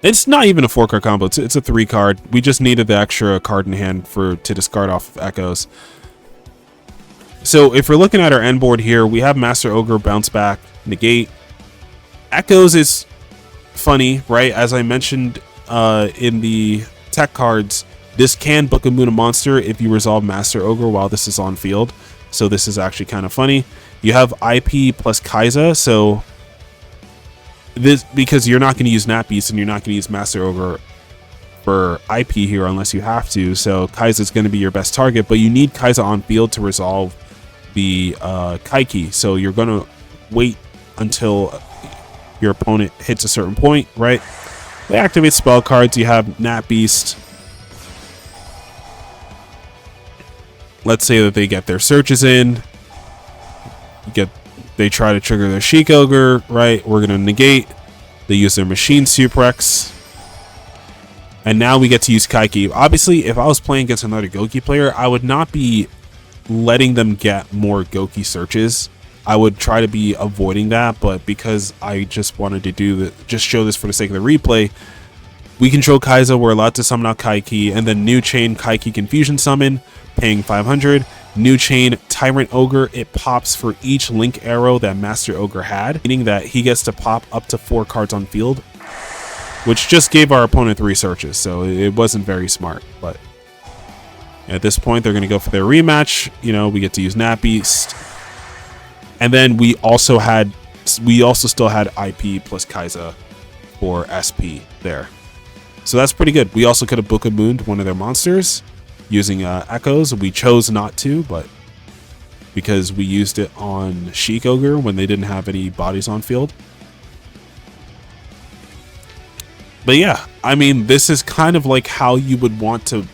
It's not even a 4-card combo. It's a 3-card. We just needed the extra card in hand to discard off of Echoes. So if we're looking at our end board here, we have Master Ogre, bounce back, negate. Echoes is funny, right? As I mentioned in the tech cards, this can book a Moon a monster if you resolve Master Ogre while this is on field. So this is actually kind of funny. You have IP plus Kai'Sa, so this, because you're not going to use Nat Beast and you're not going to use Master Ogre for IP here unless you have to. So Kai'Sa is going to be your best target, but you need Kai'Sa on field to resolve the Kaiki. So you're going to wait until your opponent hits a certain point, right? They activate spell cards. You have Nat Beast. Let's say that they get their searches in. They try to trigger their Sheik Ogre, right? We're gonna negate. They use their Machine Suprex. And now we get to use Kaiki. Obviously, if I was playing against another Gouki player, I would not be letting them get more Gouki searches. I would try to be avoiding that, but because I just wanted to just show this for the sake of the replay, we control Kai'Sa, we're allowed to summon out Kaiki, and then new chain Kaiki Confusion Summon, paying 500. New chain Tyrant Ogre, it pops for each link arrow that Master Ogre had, meaning that he gets to pop up to 4 cards on field, which just gave our opponent 3 searches, so it wasn't very smart. But at this point, they're going to go for their rematch. You know, we get to use Nat Beast, and then we also still had IP plus Kai'Sa for SP there, so that's pretty good. We also could have Book of Moon one of their monsters using Echoes. We chose not to, but because we used it on Sheik Ogre when they didn't have any bodies on field. But yeah, I mean, this is kind of like how you would want to,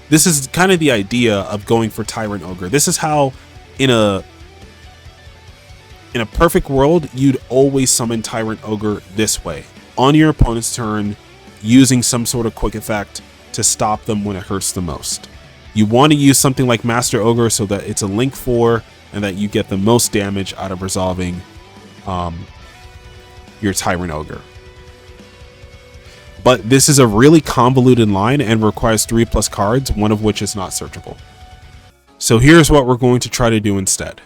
this is kind of the idea of going for Tyrant Ogre. This is how in a perfect world you'd always summon Tyrant Ogre this way, on your opponent's turn, using some sort of quick effect to stop them when it hurts the most. You want to use something like Master Ogre so that it's a link 4 and that you get the most damage out of resolving your Tyrant Ogre. But this is a really convoluted line and requires 3+ cards, one of which is not searchable. So here's what we're going to try to do instead.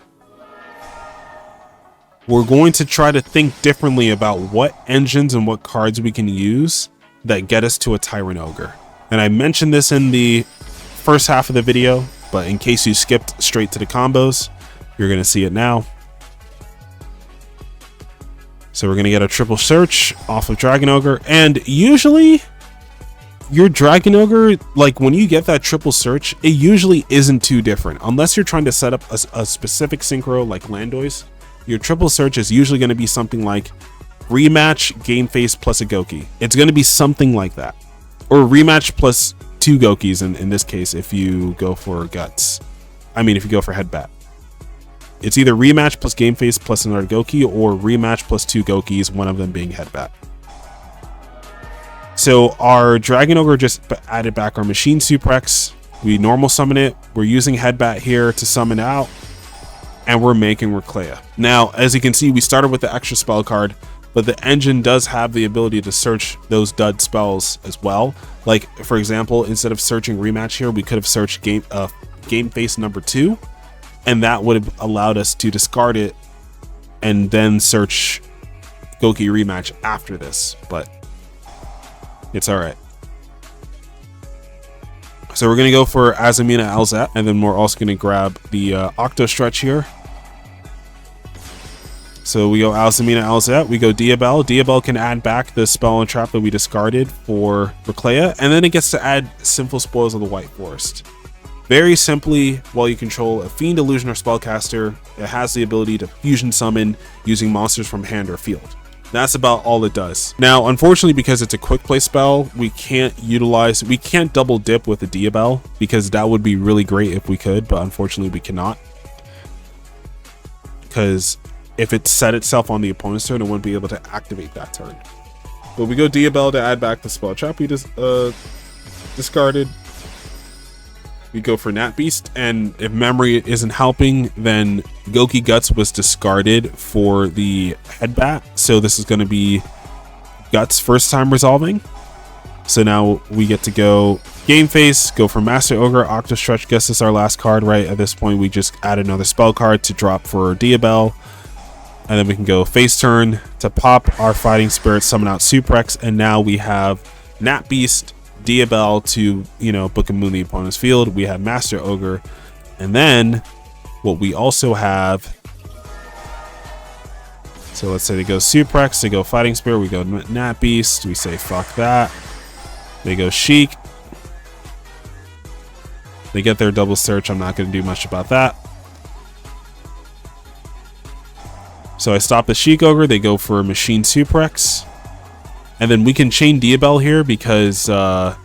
we're going to try to think differently about what engines and what cards we can use that get us to a Tyrant Ogre. And I mentioned this in the first half of the video, but in case you skipped straight to the combos, you're going to see it now. So we're going to get a triple search off of Dragon Ogre, and usually your Dragon Ogre, like when you get that triple search, it usually isn't too different unless you're trying to set up a specific synchro like Landoise. Your triple search is usually going to be something like rematch, game face plus a Gouki. It's going to be something like that, or rematch plus 2 Goukis in this case if you go for guts. I mean, if you go for headbat. It's either rematch plus game face plus another Gouki, or rematch plus 2 Goukis, one of them being headbat. So our Dragon Ogre just added back our Machine Suprex. We normal summon it. We're using headbat here to summon out, and we're making Reclea. Now, as you can see, we started with the extra spell card, but the engine does have the ability to search those dud spells as well. Like, for example, instead of searching rematch here, we could have searched game face number 2, and that would have allowed us to discard it and then search Gouki rematch after this, but it's all right. So we're going to go for Azamina Alzat, and then we're also going to grab the Octo Stretch here. So we go Azamina Alzat, we go Diabel. Diabel can add back the spell and trap that we discarded for Reclea, and then it gets to add Sinful Spoils of the White Forest. Very simply, while you control a Fiend, Illusion, or Spellcaster, it has the ability to fusion summon using monsters from hand or field. That's about all it does. Now, unfortunately, because it's a quick play spell, we can't double dip with the Diabel, because that would be really great if we could, but unfortunately we cannot. Because if it set itself on the opponent's turn, it wouldn't be able to activate that turn. But we go Diabel to add back the spell trap we just discarded. We go for Nat Beast, and if memory isn't helping, then Gouki Guts was discarded for the headbat, so this is going to be Guts first time resolving. So now we get to go game face, go for Master Ogre, Octo Stretch. Guess this is our last card, right? At this point, we just add another spell card to drop for Diabel, and then we can go face turn to pop our Fighting Spirit, summon out Suprex, and now we have Nat Beast, Diabel to, Book and Moon the opponent's field. We have Master Ogre, and then what we also have, so let's say they go Suprex, they go Fighting Spirit, we go Nat Beast, we say fuck that, they go Sheik, they get their double search. I'm not going to do much about that. So I stop the Sheik Ogre, they go for Machine Suprex. And then we can chain Diabel here because the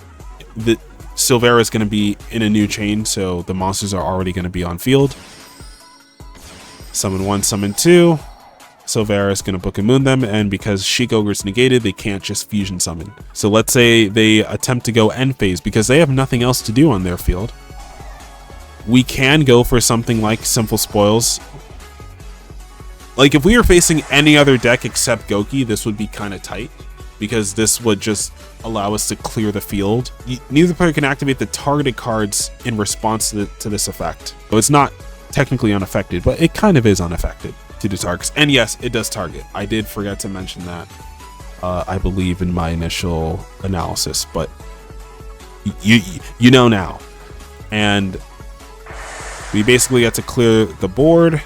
Silvera is going to be in a new chain, so the monsters are already going to be on field. Summon 1, summon 2. Silvera is going to Book and Moon them, and because Sheik Ogre is negated, they can't just fusion summon. So let's say they attempt to go end phase because they have nothing else to do on their field. We can go for something like Sinful Spoils. Like if we were facing any other deck except Gouki, this would be kind of tight, because this would just allow us to clear the field. Neither player can activate the targeted cards in response to this effect. So it's not technically unaffected, but it kind of is unaffected to the targets. And yes, it does target. I did forget to mention that, I believe, in my initial analysis, but you know now. And we basically get to clear the board,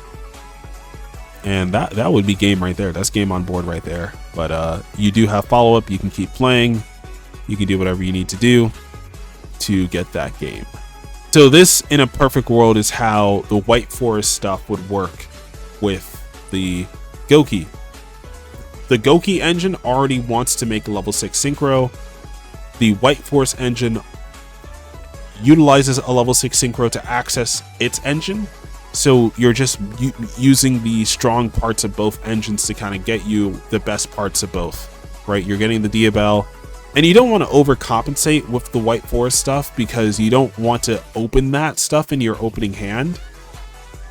and that would be game right there. That's game on board right there. But you do have follow-up. You can keep playing. You can do whatever you need to do to get that game. So this, in a perfect world, is how the White Forest stuff would work with the Gouki. The Gouki engine already wants to make a level 6 synchro. The White Forest engine utilizes a level 6 synchro to access its engine. So you're just using the strong parts of both engines to kind of get you the best parts of both, right? You're getting the Diabel, and you don't want to overcompensate with the White Forest stuff because you don't want to open that stuff in your opening hand.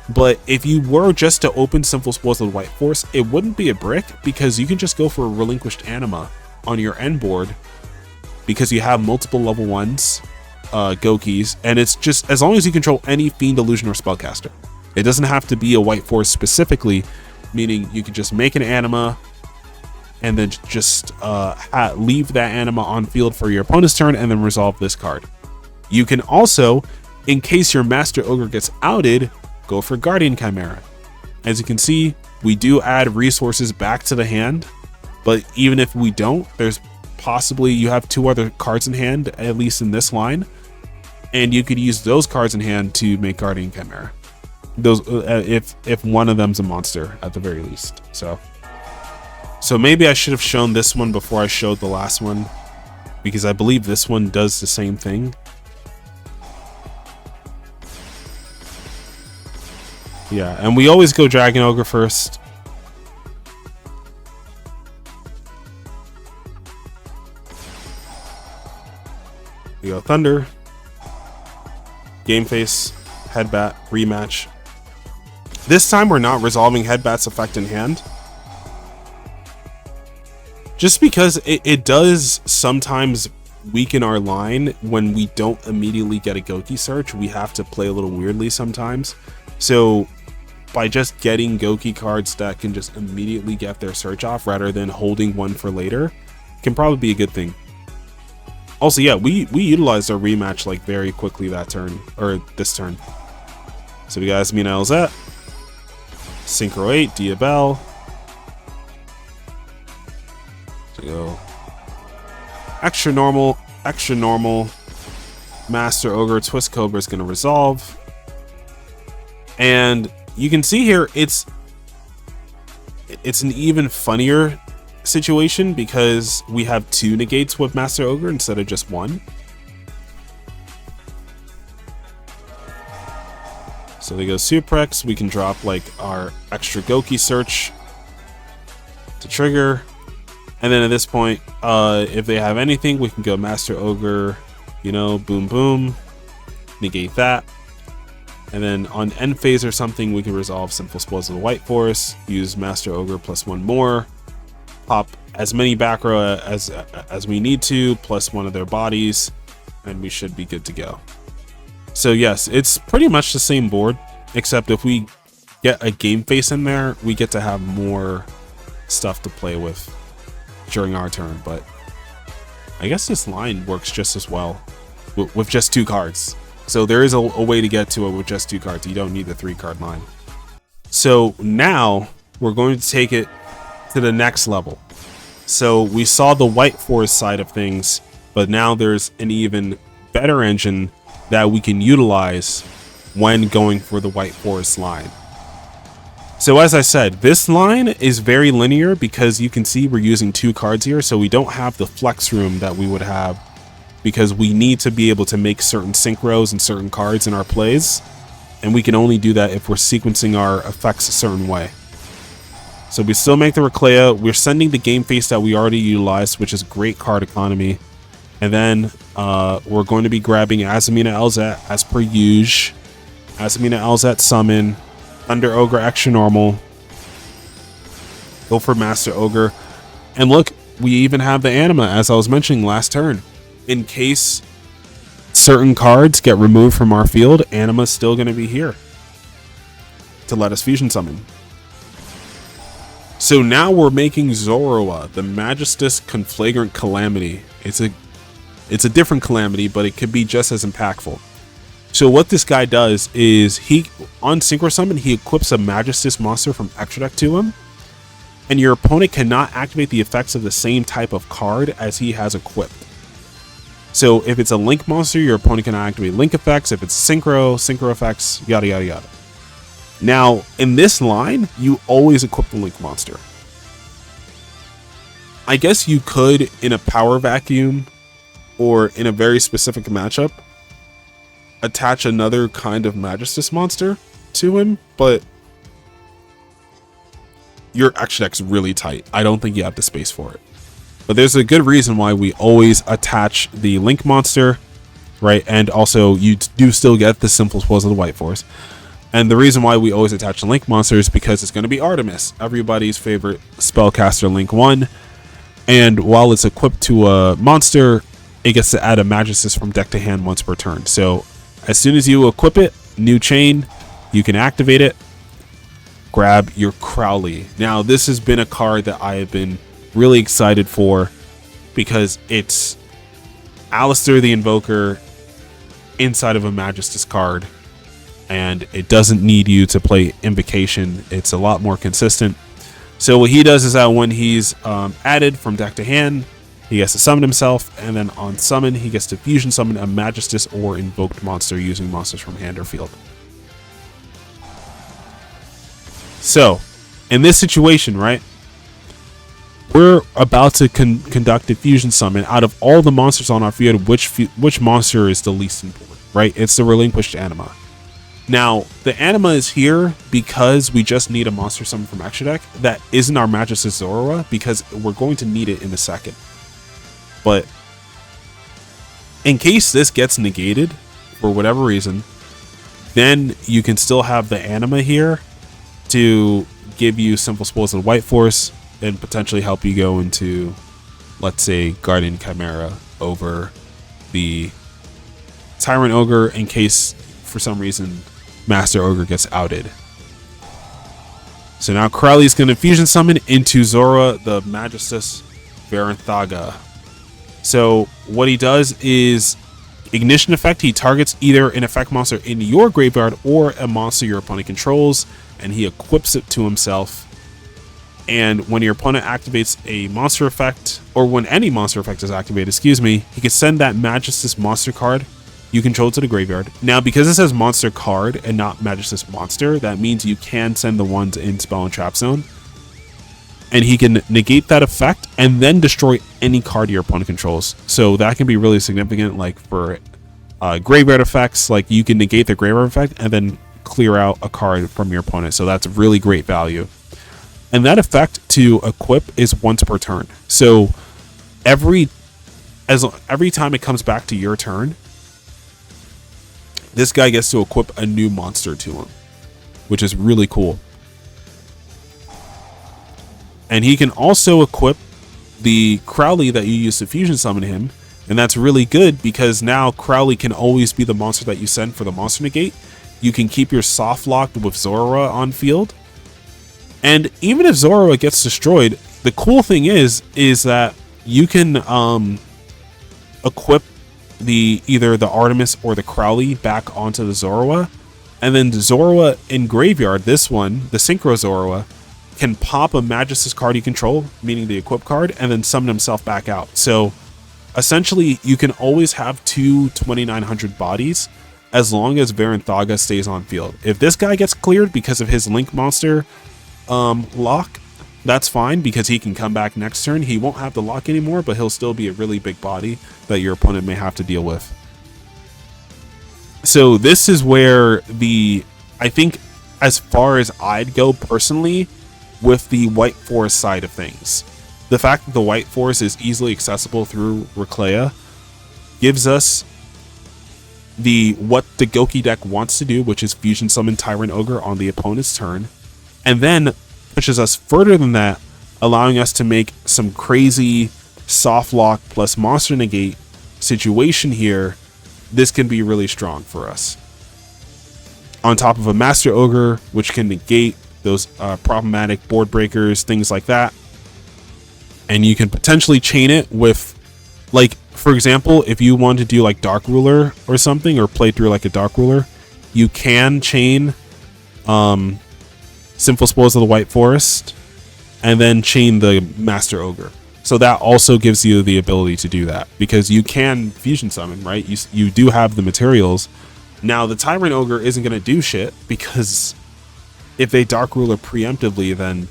But if you were just to open Sinful Spoils of the White Forest, it wouldn't be a brick because you can just go for a Relinquished Anima on your end board because you have multiple level 1s, Goukis, and it's just as long as you control any Fiend, Illusion, or Spellcaster. It doesn't have to be a White Forest specifically. meaning you could just make an anima and then just leave that anima on field for your opponent's turn and then resolve this card. You can also, in case your Master Ogre gets outed, go for Guardian Chimera. As you can see, we do add resources back to the hand, but even if we don't, there's possibly you have 2 other cards in hand, at least in this line, and you could use those cards in hand to make Guardian Chimera. Those if one of them's a monster at the very least. So maybe I should have shown this one before I showed the last one, because I believe this one does the same thing. Yeah, and we always go Dragon Ogre first. We go Thunder, Game Face, Headbat, rematch. This time we're not resolving Headbat's effect in hand, just because it does sometimes weaken our line when we don't immediately get a Gouki search. We have to play a little weirdly sometimes. So by just getting Gouki cards that can just immediately get their search off rather than holding one for later can probably be a good thing. Also, yeah, we utilized our rematch like very quickly that turn, or this turn. So we got Asmina Elzette, Synchro 8, Diabell. So go extra normal, Master Ogre, Twist Cobra is going to resolve. And you can see here, it's an even funnier situation because we have 2 negates with Master Ogre instead of just 1. So they go Suprex. We can drop like our extra Gouki search to trigger, and then at this point, if they have anything, we can go Master Ogre, you know, boom boom, negate that. And then on end phase or something, we can resolve Simple Spoils of the White Forest, use Master Ogre plus 1 more, pop as many back row as we need to, plus 1 of their bodies, and we should be good to go. So yes, it's pretty much the same board, except if we get a game face in there, we get to have more stuff to play with during our turn. But I guess this line works just as well with just 2 cards. So there is a way to get to it with just 2 cards. You don't need the 3-card line. So now we're going to take it to the next level. So we saw the White Forest side of things, but now there's an even better engine that we can utilize when going for the White Forest line. So as I said, this line is very linear because you can see we're using 2 cards here, so we don't have the flex room that we would have, because we need to be able to make certain synchros and certain cards in our plays, and we can only do that if we're sequencing our effects a certain way. So we still make the Reclea, we're sending the game face that we already utilized, which is great card economy, and then we're going to be grabbing Asmina Elzette as per usual. Asmina Elzette summon, Thunder Ogre extra normal, go for Master Ogre, and look, we even have the anima as I was mentioning last turn. In case certain cards get removed from our field, anima's still going to be here to let us fusion summon. So now we're making Zoroa, the Magistus Conflagrant Calamity. It's a different calamity, but it could be just as impactful. So what this guy does is he, on Synchro Summon, he equips a Magistus monster from extra deck to him, and your opponent cannot activate the effects of the same type of card as he has equipped. So if it's a Link monster, your opponent can activate Link effects. If it's Synchro effects, yada yada yada. Now, in this line, you always equip the Link monster. I guess you could, in a power vacuum, or in a very specific matchup, attach another kind of Magistus monster to him, but your extra deck's really tight. I don't think you have the space for it. But there's a good reason why we always attach the Link monster, right? And also, you do still get the Simple Spoils of the White Forest. And the reason why we always attach the Link monster is because it's going to be Artemis, everybody's favorite spellcaster Link 1. And while it's equipped to a monster, it gets to add a Magistus from deck to hand once per turn. So as soon as you equip it, new chain, you can activate it. grab your Crowley. Now, this has been a card that I have been really excited for because it's Alistair the Invoker inside of a Magistus card, and it doesn't need you to play Invocation. It's a lot more consistent. So what he does is that when he's added from deck to hand, he gets to summon himself, and then on summon, he gets to fusion summon a Magistus or invoked monster using monsters from hand or field. So, in this situation, right, we're about to conduct a fusion summon. Out of all the monsters on our field, which monster is the least important, right? It's the relinquished anima. Now, the anima is here because we just need a monster summon from extra deck that isn't our Magistus Zorua, because we're going to need it in a second. But in case this gets negated for whatever reason, then you can still have the anima here to give you Simple Spoils of the White Force and potentially help you go into, let's say, Guardian Chimera over the Tyrant Ogre in case for some reason Master Ogre gets outed. So now Crowley's going to fusion summon into Zorua the Magistus Varanthaga. So what he does is ignition effect. He targets either an effect monster in your graveyard or a monster your opponent controls, and he equips it to himself. And when your opponent activates a monster effect, or when any monster effect is activated, excuse me, he can send that Magistus monster card you control to the graveyard. Now, because it says monster card and not Magistus monster, that means you can send the ones in spell and trap zone. And he can negate that effect and then destroy any card your opponent controls. So that can be really significant, like for graveyard effects, like you can negate the graveyard effect and then clear out a card from your opponent. So that's really great value. And that effect to equip is once per turn. So every time it comes back to your turn, this guy gets to equip a new monster to him, which is really cool. And he can also equip the Crowley that you use to fusion summon him. And that's really good because now Crowley can always be the monster that you send for the monster negate. You can keep your soft locked with Zorua on field. And even if Zorua gets destroyed, the cool thing is that you can equip either the Artemis or the Crowley back onto the Zorua. And then Zorua in graveyard, this one, the Synchro Zorua, can pop a Magistus card you control, meaning the equip card, and then summon himself back out. So essentially, you can always have two 2900 bodies as long as Varanthaga stays on field. If this guy gets cleared because of his Link monster lock, that's fine because he can come back next turn. He won't have the lock anymore, but he'll still be a really big body that your opponent may have to deal with. So this is where I think as far as I'd go personally with the White Forest side of things. The fact that the White Forest is easily accessible through Reclea gives us what the Gouki deck wants to do, which is fusion summon Tyrant Ogre on the opponent's turn, and then pushes us further than that, allowing us to make some crazy soft lock plus monster negate situation here. This can be really strong for us. On top of a Master Ogre, which can negate those problematic board breakers, things like that. And you can potentially chain it with, like, for example, if you want to do like Dark Ruler or something, or play through like a Dark Ruler, you can chain Simple Spoils of the White Forest and then chain the Master Ogre. So that also gives you the ability to do that because you can fusion summon, right? You do have the materials. Now the Tyrant Ogre isn't going to do shit because if they Dark Ruler preemptively, then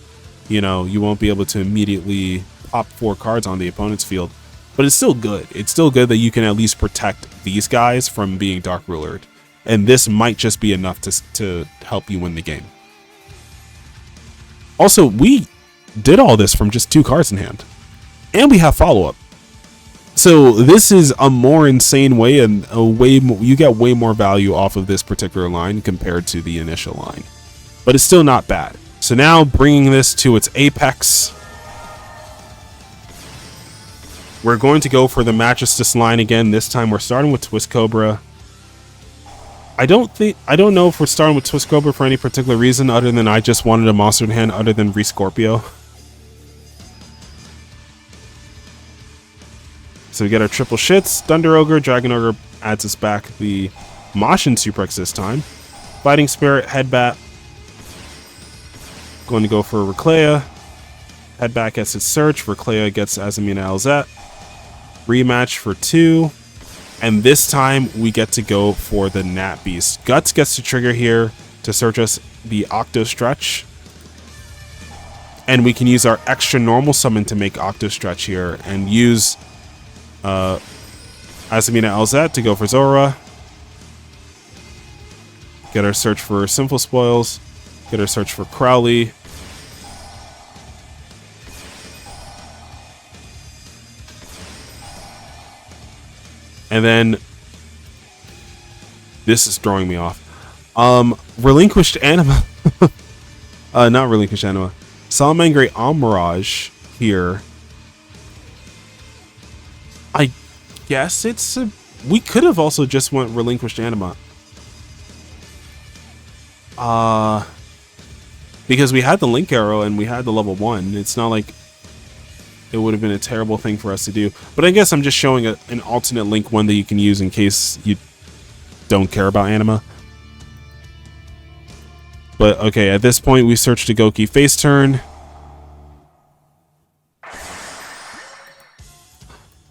you won't be able to immediately pop 4 cards on the opponent's field. But it's still good. It's still good that you can at least protect these guys from being Dark Rulered. And this might just be enough to help you win the game. Also, we did all this from just 2 cards in hand. And we have follow-up. So this is a more insane way, and you get way more value off of this particular line compared to the initial line. But it's still not bad. So now bringing this to its apex, we're going to go for the Magistus line again. This time we're starting with Twist Cobra. I don't know if we're starting with Twist Cobra for any particular reason other than I just wanted a monster in hand other than Re-Scorpio. So we get our triple shits. Thunder Ogre, Dragon Ogre adds us back the Moshin Suprex this time. Fighting Spirit, Headbat. Going to go for Reclea. Headbat gets its search. Reclea gets Azamina Alzette. Rematch for 2. And this time we get to go for the Nat Beast. Guts gets to trigger here to search us the Octo Stretch. And we can use our extra normal summon to make Octo Stretch here and use Azamina Alzette to go for Zora. Get our search for Sinful Spoils. Get our search for Crowley. And then this is throwing me off. Relinquished Anima. Not Relinquished Anima. Salamangre Almirage here. I guess it's a... We could have also just went Relinquished Anima. Because we had the Link Arrow and we had the level 1. It's not like it would have been a terrible thing for us to do. But I guess I'm just showing an alternate Link 1 that you can use in case you don't care about Anima. But okay, at this point we search to Gouki face turn.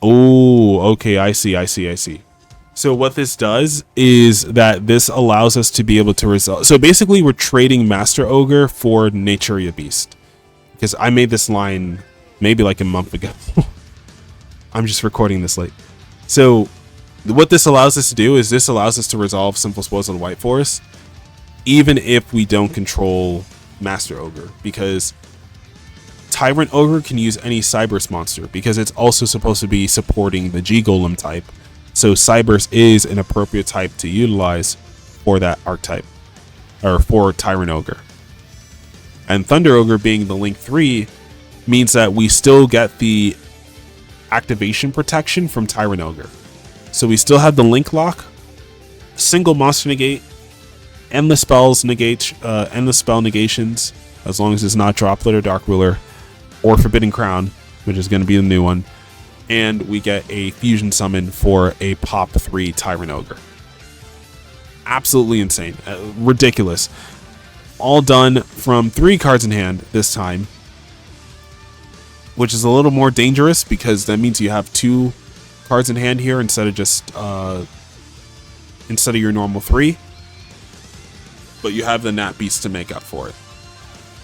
Oh, okay, I see. So what this does is that this allows us to be able to resolve. So basically we're trading Master Ogre for Naturia Beast. Because I made this line maybe like a month ago. I'm just recording this late. So what this allows us to do is this allows us to resolve Simple Spoils on White Forest, even if we don't control Master Ogre, because Tyrant Ogre can use any Cyberse monster because it's also supposed to be supporting the G-Golem type. So Cyberse is an appropriate type to utilize for that archetype, or for Tyrant Ogre. And Thunder Ogre being the Link 3 means that we still get the activation protection from Tyrant Ogre. So we still have the Link Lock, single monster negate, endless spells negate, endless spell negations, as long as it's not Droplet or Dark Ruler, or Forbidden Crown, which is going to be the new one. And we get a fusion summon for a pop 3 Tyrant Ogre. Absolutely insane. Ridiculous. All done from 3 cards in hand this time, which is a little more dangerous because that means you have 2 cards in hand here instead of just instead of your normal 3. But you have the Nat Beast to make up for it.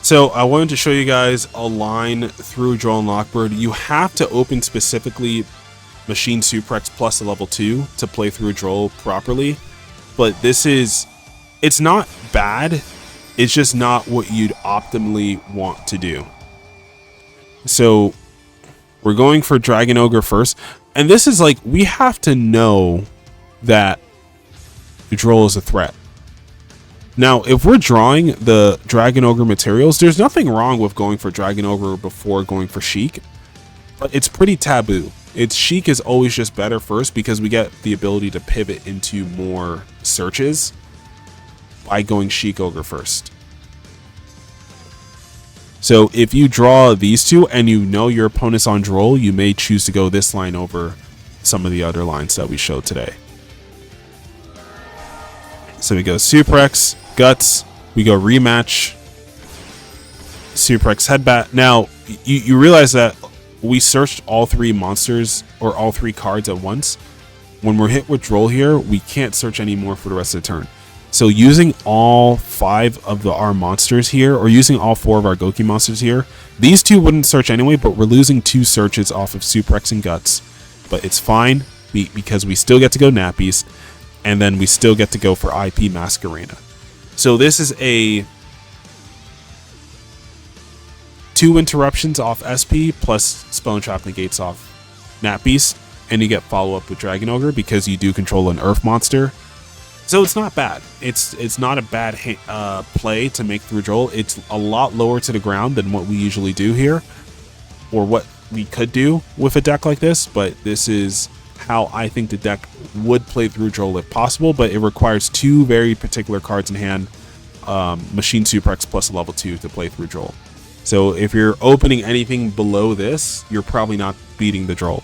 So I wanted to show you guys a line through Droll and Lockbird. You have to open specifically Machine Suprex plus a level 2 to play through Droll properly. But this is, it's not bad. It's just not what you'd optimally want to do. So we're going for Dragon Ogre first. And this is like, we have to know that Droll is a threat. Now, if we're drawing the Dragon Ogre materials, there's nothing wrong with going for Dragon Ogre before going for Sheik, but it's pretty taboo. Sheik is always just better first because we get the ability to pivot into more searches by going Sheik Ogre first. So if you draw these 2 and you know your opponent's on Droll, you may choose to go this line over some of the other lines that we showed today. So we go Suprex, Guts, we go Rematch, Suprex, Headbat. Now, you realize that we searched all 3 monsters, or all 3 cards at once. When we're hit with Droll here, we can't search anymore for the rest of the turn. So using all 5 of our monsters here, or using all 4 of our Gouki monsters here, these 2 wouldn't search anyway, but we're losing 2 searches off of Suprex and Guts. But it's fine, because we still get to go Nat Beast, and then we still get to go for IP Masquerena. So this is a 2 interruptions off SP plus Spell and Trap negates off Nat Beast, and you get follow up with Dragon Ogre because you do control an Earth monster. So it's not bad. It's not a bad play to make through Droll. It's a lot lower to the ground than what we usually do here, or what we could do with a deck like this. But this is how I think the deck would play through Droll if possible, but it requires two very particular cards in hand, Machine Suprex plus level 2 to play through Droll. So if you're opening anything below this, you're probably not beating the Droll.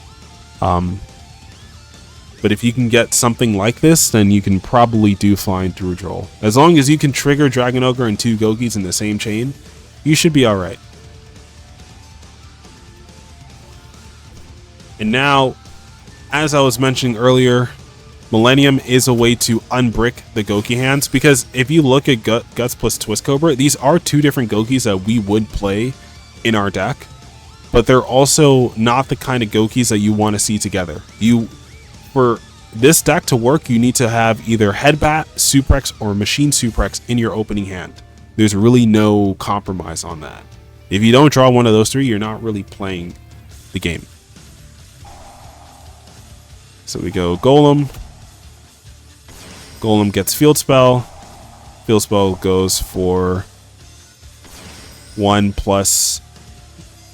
But if you can get something like this, then you can probably do fine through Droll. As long as you can trigger Dragon Ogre and 2 Goukis in the same chain, you should be alright. And now, as I was mentioning earlier, Millennium is a way to unbrick the Gouki hands, because if you look at Guts plus Twist Cobra, these are 2 different Goukis that we would play in our deck, but they're also not the kind of Goukis that you want to see together. For this deck to work, you need to have either Headbat, Suprex, or Machine Suprex in your opening hand. There's really no compromise on that. If you don't draw one of those 3, you're not really playing the game. So we go Golem. Golem gets Field Spell. Field Spell goes for 1 plus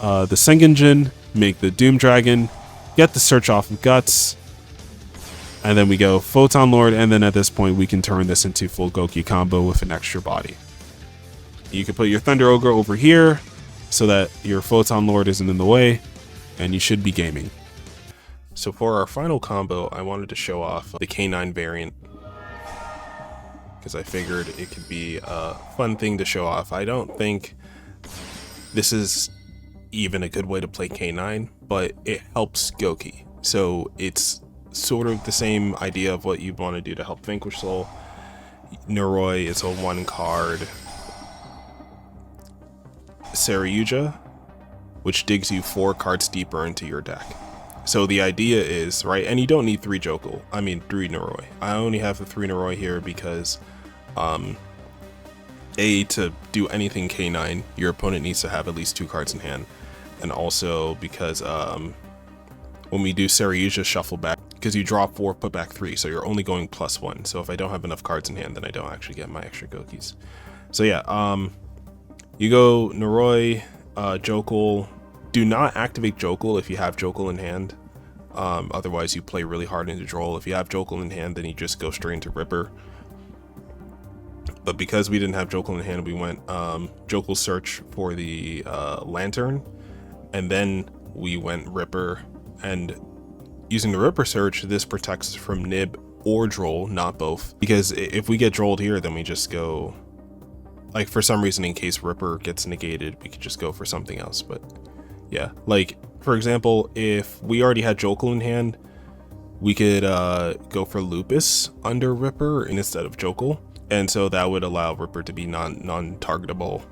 the Sengenjin. Make the Doom Dragon. Get the Search off of Guts. And then we go Photon Lord, and then at this point we can turn this into full Gouki combo with an extra body. You can put your Thunder Ogre over here so that your Photon Lord isn't in the way, and you should be gaming. So for our final combo, I wanted to show off the K9 variant, because I figured it could be a fun thing to show off. I don't think this is even a good way to play K9, but it helps Gouki. So it's sort of the same idea of what you'd want to do to help Vanquish Soul. Noroi is a 1 card Saryuja, which digs you 4 cards deeper into your deck. So the idea is, right, and you don't need 3 Noroi. I only have the 3 Noroi here because to do anything K9, your opponent needs to have at least 2 cards in hand, and also because when we do Saryuja Shuffle Back, because you draw 4, put back 3, so you're only going +1. So if I don't have enough cards in hand, then I don't actually get my extra Goukis. So yeah, you go Noroi, Jokul. Do not activate Jokul if you have Jokul in hand. Otherwise, you play really hard into Droll. If you have Jokul in hand, then you just go straight into Ripper. But because we didn't have Jokul in hand, we went Jokul Search for the Lantern, and then we went Ripper. And using the Ripper Search, this protects us from Nib or Droll, not both. Because if we get Drolled here, then we just go, like, for some reason, in case Ripper gets negated, we could just go for something else. But yeah, like, for example, if we already had Jokul in hand, we could go for Lupus under Ripper instead of Jokul. And so that would allow Ripper to be non-targetable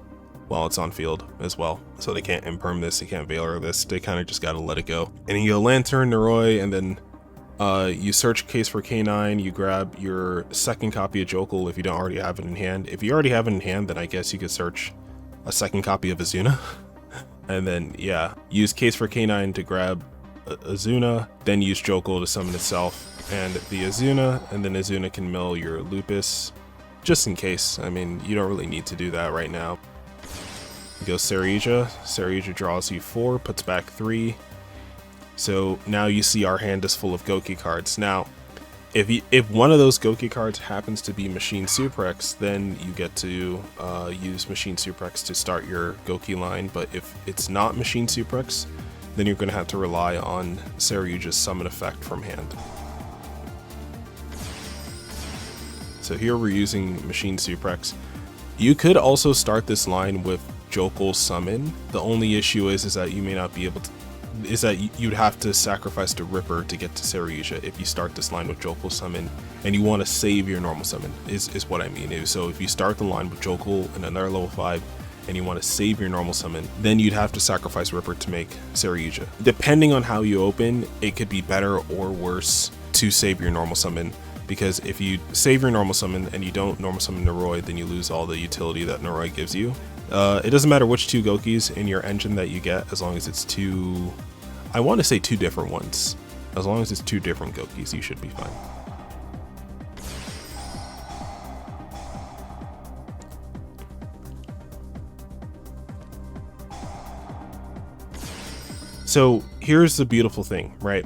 while it's on field as well. So they can't Imperm this, they can't Veiler this, they kind of just gotta let it go. And you go Lantern, Noroi, and then you search case for K9, you grab your 2nd copy of Jokul if you don't already have it in hand. If you already have it in hand, then I guess you could search a 2nd copy of Azuna. And then, yeah, use case for K9 to grab Azuna, then use Jokul to summon itself and the Azuna, and then Azuna can mill your Lupus, just in case. I mean, you don't really need to do that right now. You go Saryuja. Saryuja draws you 4, puts back 3. So now you see our hand is full of Gouki cards. Now, if one of those Gouki cards happens to be Machine Suprex, then you get to use Machine Suprex to start your Gouki line. But if it's not Machine Suprex, then you're going to have to rely on Saryuja's summon effect from hand. So here we're using Machine Suprex. You could also start this line with Jokul Summon. The only issue is that you may not be able to, is that you'd have to sacrifice the Ripper to get to Saryuja if you start this line with Jokul Summon, and you want to save your normal summon, is what I mean. So if you start the line with Jokul and another level 5, and you want to save your normal summon, then you'd have to sacrifice Ripper to make Saryuja. Depending on how you open, it could be better or worse to save your normal summon, because if you save your normal summon and you don't normal summon Noroi, then you lose all the utility that Noroi gives you. It doesn't matter which 2 Goukis in your engine that you get, as long as it's 2, I want to say 2 different ones. As long as it's 2 different Goukis, you should be fine. So here's the beautiful thing, right?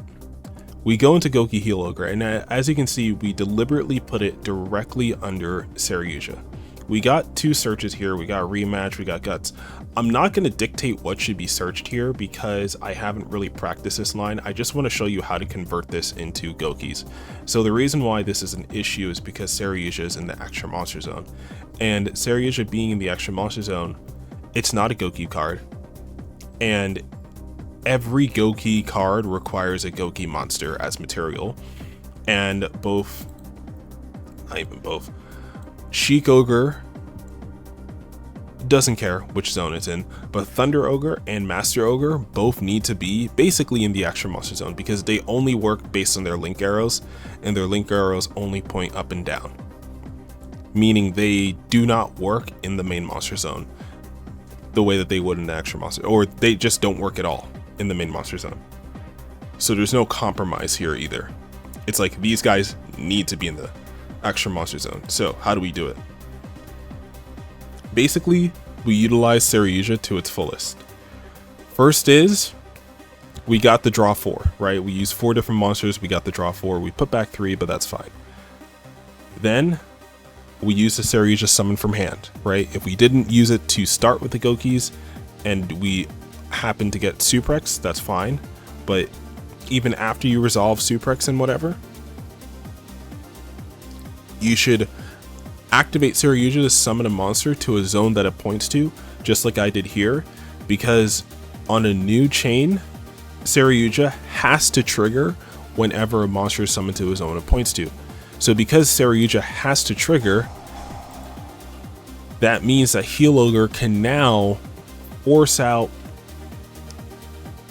We go into Gouki Heal Ogre, and as you can see, we deliberately put it directly under Saryuja. We got 2 searches here, we got Rematch, we got Guts. I'm not going to dictate what should be searched here because I haven't really practiced this line. I just want to show you how to convert this into Goukis. So the reason why this is an issue is because Saryuja is in the extra monster zone. And Saryuja being in the extra monster zone, it's not a Gouki card. And every Gouki card requires a Gouki monster as material. And Sheik Ogre doesn't care which zone it's in, but Thunder Ogre and Master Ogre both need to be basically in the extra monster zone because they only work based on their link arrows, and their link arrows only point up and down, meaning they do not work in the main monster zone the way that they would in the extra monster, or they just don't work at all in the main monster zone. So there's no compromise here either. It's like these guys need to be in the extra monster zone. So how do we do it? Basically, we utilize Saryuja to its fullest. First is, we got the draw 4, right? We use 4 different monsters, we got the draw 4, we put back 3, but that's fine. Then, we use the Saryuja summon from hand, right? If we didn't use it to start with the Goukis, and we happen to get Suprex, that's fine. But even after you resolve Suprex and whatever, you should activate Saryuja to summon a monster to a zone that it points to, just like I did here, because on a new chain, Saryuja has to trigger whenever a monster is summoned to a zone it points to. So because Saryuja has to trigger, that means that Heal Ogre can now force out,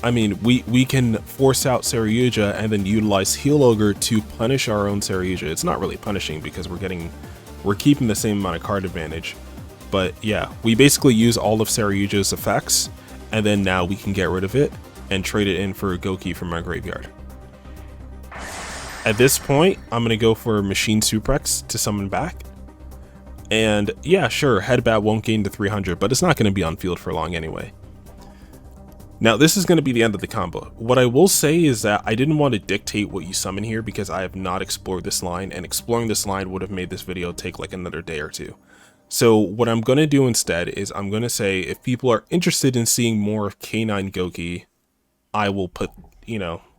we can force out Saryuja and then utilize Heal Ogre to punish our own Saryuja. It's not really punishing because we're keeping the same amount of card advantage. But yeah, we basically use all of Saryuja's effects, and then now we can get rid of it and trade it in for a Gouki from my graveyard. At this point, I'm going to go for Machine Suprex to summon back. And yeah, sure, Headbat won't gain to 300, but it's not going to be on field for long anyway. Now, this is going to be the end of the combo. What I will say is that I didn't want to dictate what you summon here because I have not explored this line, and exploring this line would have made this video take like another day or 2. So what I'm going to do instead is I'm going to say if people are interested in seeing more of K9 Gouki, I will put,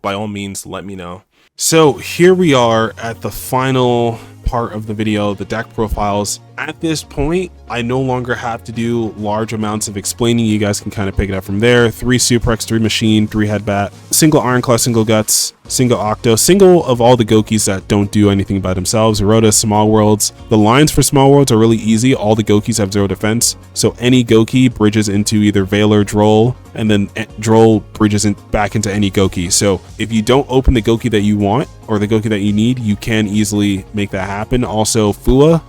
by all means, let me know. So here we are at the final part of the video, the deck profiles. At this point, I no longer have to do large amounts of explaining. You guys can kind of pick it up from there. 3 Suprex, 3 Machine, 3 Headbat, single Ironclaw, single Guts, single Octo, single of all the Goukis that don't do anything by themselves. Eroda, Small Worlds. The lines for Small Worlds are really easy. All the Goukis have 0 defense. So any Gouki bridges into either Veil or Droll, and then Droll bridges back into any Gouki. So if you don't open the Gouki that you want, or the Gouki that you need, you can easily make that happen. Also, Fua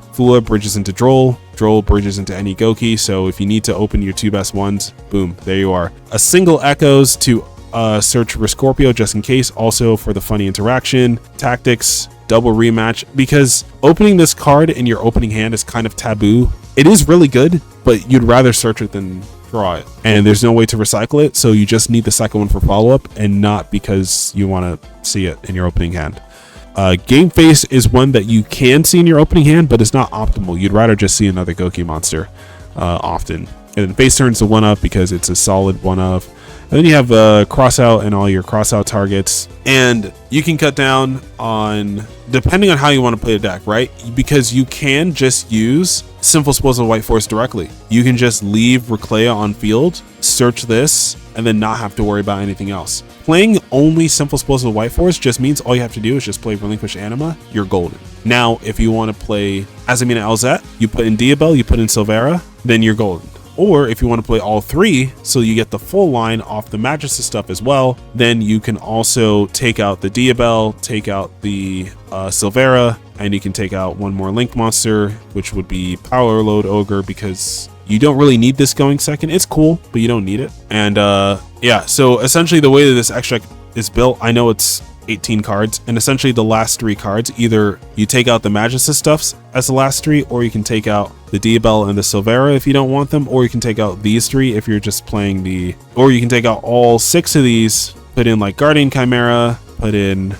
bridges into Droll, Droll bridges into any Gouki. So if you need to open your 2 best ones, boom, there you are. A single Echoes to search for Scorpio just in case, also for the funny interaction. Tactics, double Rematch, because opening this card in your opening hand is kind of taboo. It is really good, but you'd rather search it than draw it, and there's no way to recycle it, so you just need the second one for follow-up, and not because you want to see it in your opening hand. Game Face is one that you can see in your opening hand, but it's not optimal. You'd rather just see another Gouki monster often. And then Face Turn's the 1-up because it's a solid 1-up. And then you have Crossout and all your Crossout targets. And you can cut down on, depending on how you want to play the deck, right? Because you can just use Sinful Spoils of White Force directly. You can just leave Reclea on field, search this, and then not have to worry about anything else. Playing only Sinful Spoils of White Force just means all you have to do is just play Relinquish Anima, you're golden. Now, if you want to play Azamina Elzet, you put in Diabel, you put in Silvera, then you're golden. Or if you want to play all 3, so you get the full line off the Magistus stuff as well, then you can also take out the Diabel, take out the Silvera, and you can take out one more Link monster, which would be Power Load Ogre, because you don't really need this going second. It's cool, but you don't need it. And yeah, so essentially the way that this extract is built, I know it's 18 cards, and essentially the last 3 cards, either you take out the Magistus stuffs as the last 3, or you can take out the Diabel and the Silvera if you don't want them, or you can take out these 3 if you're just playing or you can take out all 6 of these, put in like Guardian Chimera, put in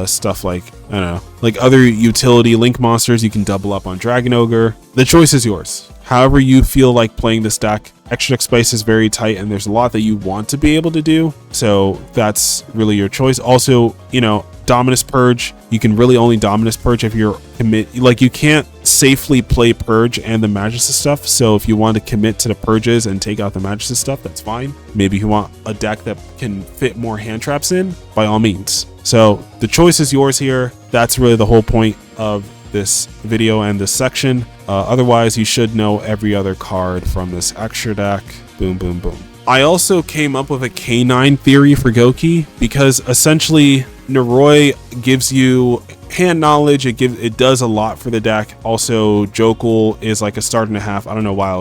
stuff like, I don't know, like other utility link monsters. You can double up on Dragon Ogre. The choice is yours. However you feel like playing this deck. Extra deck space is very tight, and there's a lot that you want to be able to do. So that's really your choice. Also, you know, Dominus Purge, you can really only Dominus Purge if you're you can't safely play Purge and the Magistus stuff. So if you want to commit to the Purges and take out the Magistus stuff, that's fine. Maybe you want a deck that can fit more hand traps in, by all means. So the choice is yours here. That's really the whole point of this video and this section. Otherwise, you should know every other card from this extra deck. Boom, boom, boom. I also came up with a K9 theory for Gouki, because essentially Noroi gives you hand knowledge. It does a lot for the deck. Also, Jokul is like a start and a half. I don't know why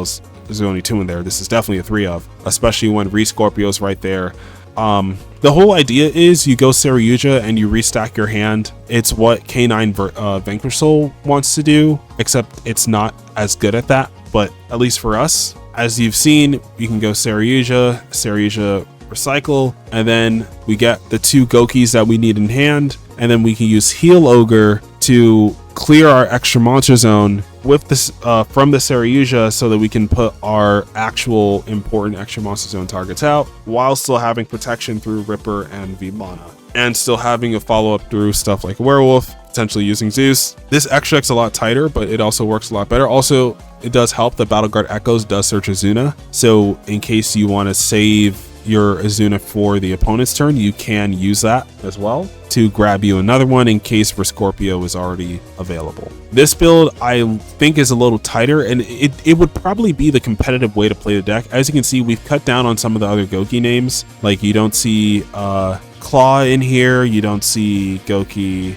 there's only 2 in there. This is definitely a 3 of, especially when Re-Scorpio's right there. The whole idea is you go Saryuja and you restack your hand. It's what K9 Vanquish Soul wants to do, except it's not as good at that. But at least for us, as you've seen, you can go Saryuja, recycle, and then we get the 2 Goukis that we need in hand, and then we can use Heal Ogre to clear our extra monster zone with this from the Saryuja, so that we can put our actual important extra monster zone targets out while still having protection through Ripper and Vimana, and still having a follow-up through stuff like Werewolf, potentially using Zeus. This extra deck's a lot tighter, but it also works a lot better. Also, it does help that Battle Guard Echoes does search Azuna, so in case you want to save your Azuna for the opponent's turn, you can use that as well to grab you another one in case for Scorpio is already available. This build I think is a little tighter, and it would probably be the competitive way to play the deck. As you can see, we've cut down on some of the other Gouki names. Like, you don't see Claw in here, you don't see Gouki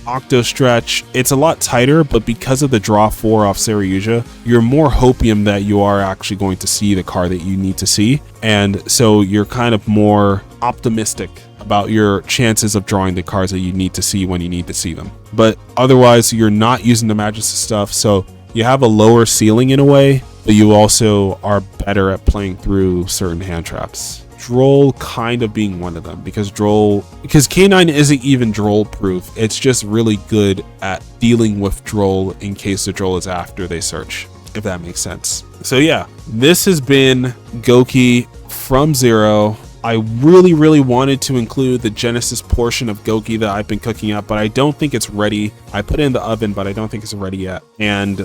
Octo Stretch. It's a lot tighter, but because of the draw 4 off Saryuja, you're more hopium that you are actually going to see the card that you need to see, and so you're kind of more optimistic about your chances of drawing the cards that you need to see when you need to see them. But otherwise, you're not using the Magistus stuff, so you have a lower ceiling in a way, but you also are better at playing through certain hand traps. Droll kind of being one of them, because K9 isn't even Droll proof. It's just really good at dealing with Droll in case the Droll is after they search, if that makes sense. So yeah, this has been Gouki from Zero. I really wanted to include the Genesis portion of Gouki that I've been cooking up, but I don't think it's ready. I put it in the oven, but I don't think it's ready yet. And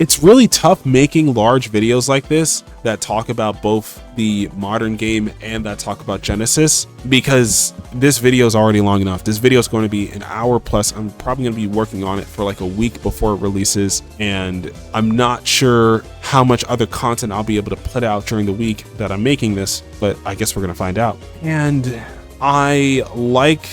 it's really tough making large videos like this that talk about both the modern game and that talk about Genesis, because this video is already long enough. This video is going to be an hour plus. I'm probably going to be working on it for like a week before it releases, and I'm not sure how much other content I'll be able to put out during the week that I'm making this, but I guess we're going to find out. And I like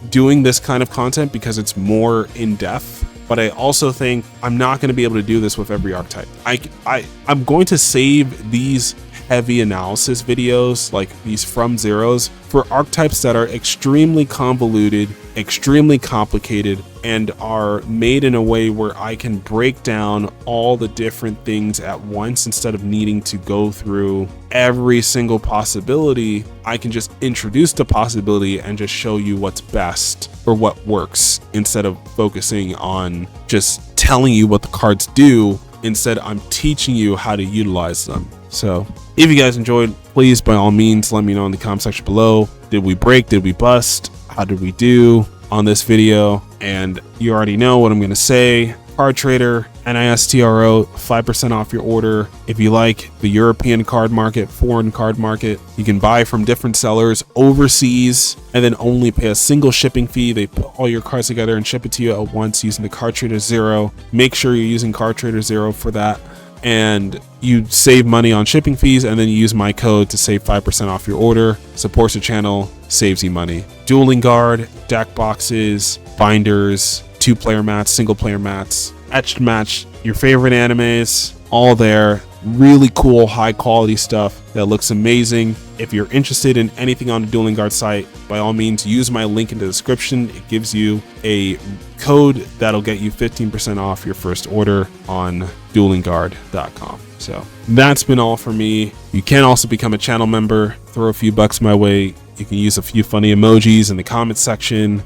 doing this kind of content because it's more in depth, but I also think I'm not going to be able to do this with every archetype. I'm going to save these heavy analysis videos, like these from zeros, for archetypes that are extremely convoluted, extremely complicated, and are made in a way where I can break down all the different things at once instead of needing to go through every single possibility. I can just introduce the possibility and just show you what's best or what works, instead of focusing on just telling you what the cards do. Instead, I'm teaching you how to utilize them. So if you guys enjoyed, please by all means let me know in the comment section below. Did we break? Did we bust? How did we do on this video? And you already know what I'm going to say. Card Trader, NISTRO, 5% off your order. If you like the European card market, foreign card market, you can buy from different sellers overseas and then only pay a single shipping fee. They put all your cards together and ship it to you at once using the Card Trader Zero. Make sure you're using Card Trader Zero for that, and you save money on shipping fees, and then you use my code to save 5% off your order. Supports the channel, saves you money. Dueling Guard, deck boxes, binders, 2-player mats, single-player mats, etched match, your favorite animes, all there. Really cool, high-quality stuff that looks amazing. If you're interested in anything on the Dueling Guard site, by all means, use my link in the description. It gives you a code that'll get you 15% off your first order on duelingguard.com. So that's been all for me. You can also become a channel member, throw a few bucks my way. You can use a few funny emojis in the comments section.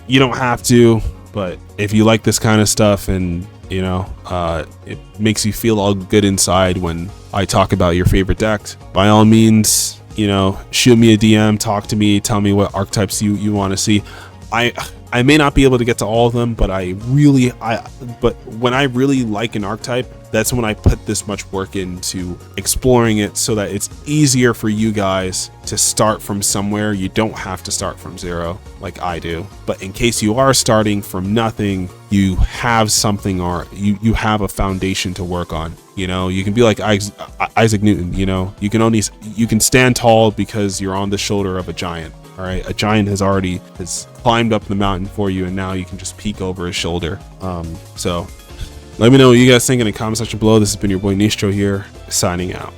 You don't have to, but if you like this kind of stuff and you know, it makes you feel all good inside when I talk about your favorite decks, by all means, you know, shoot me a DM, talk to me, tell me what archetypes you want to see. I may not be able to get to all of them, but but when I really like an archetype, that's when I put this much work into exploring it so that it's easier for you guys to start from somewhere. You don't have to start from zero like I do. But in case you are starting from nothing, you have something, or you have a foundation to work on. You know, you can be like Isaac Newton, you know, you can stand tall because you're on the shoulder of a giant. All right, a giant has climbed up the mountain for you, and now you can just peek over his shoulder. So let me know what you guys think in the comment section below. This has been your boy Nistro here, signing out.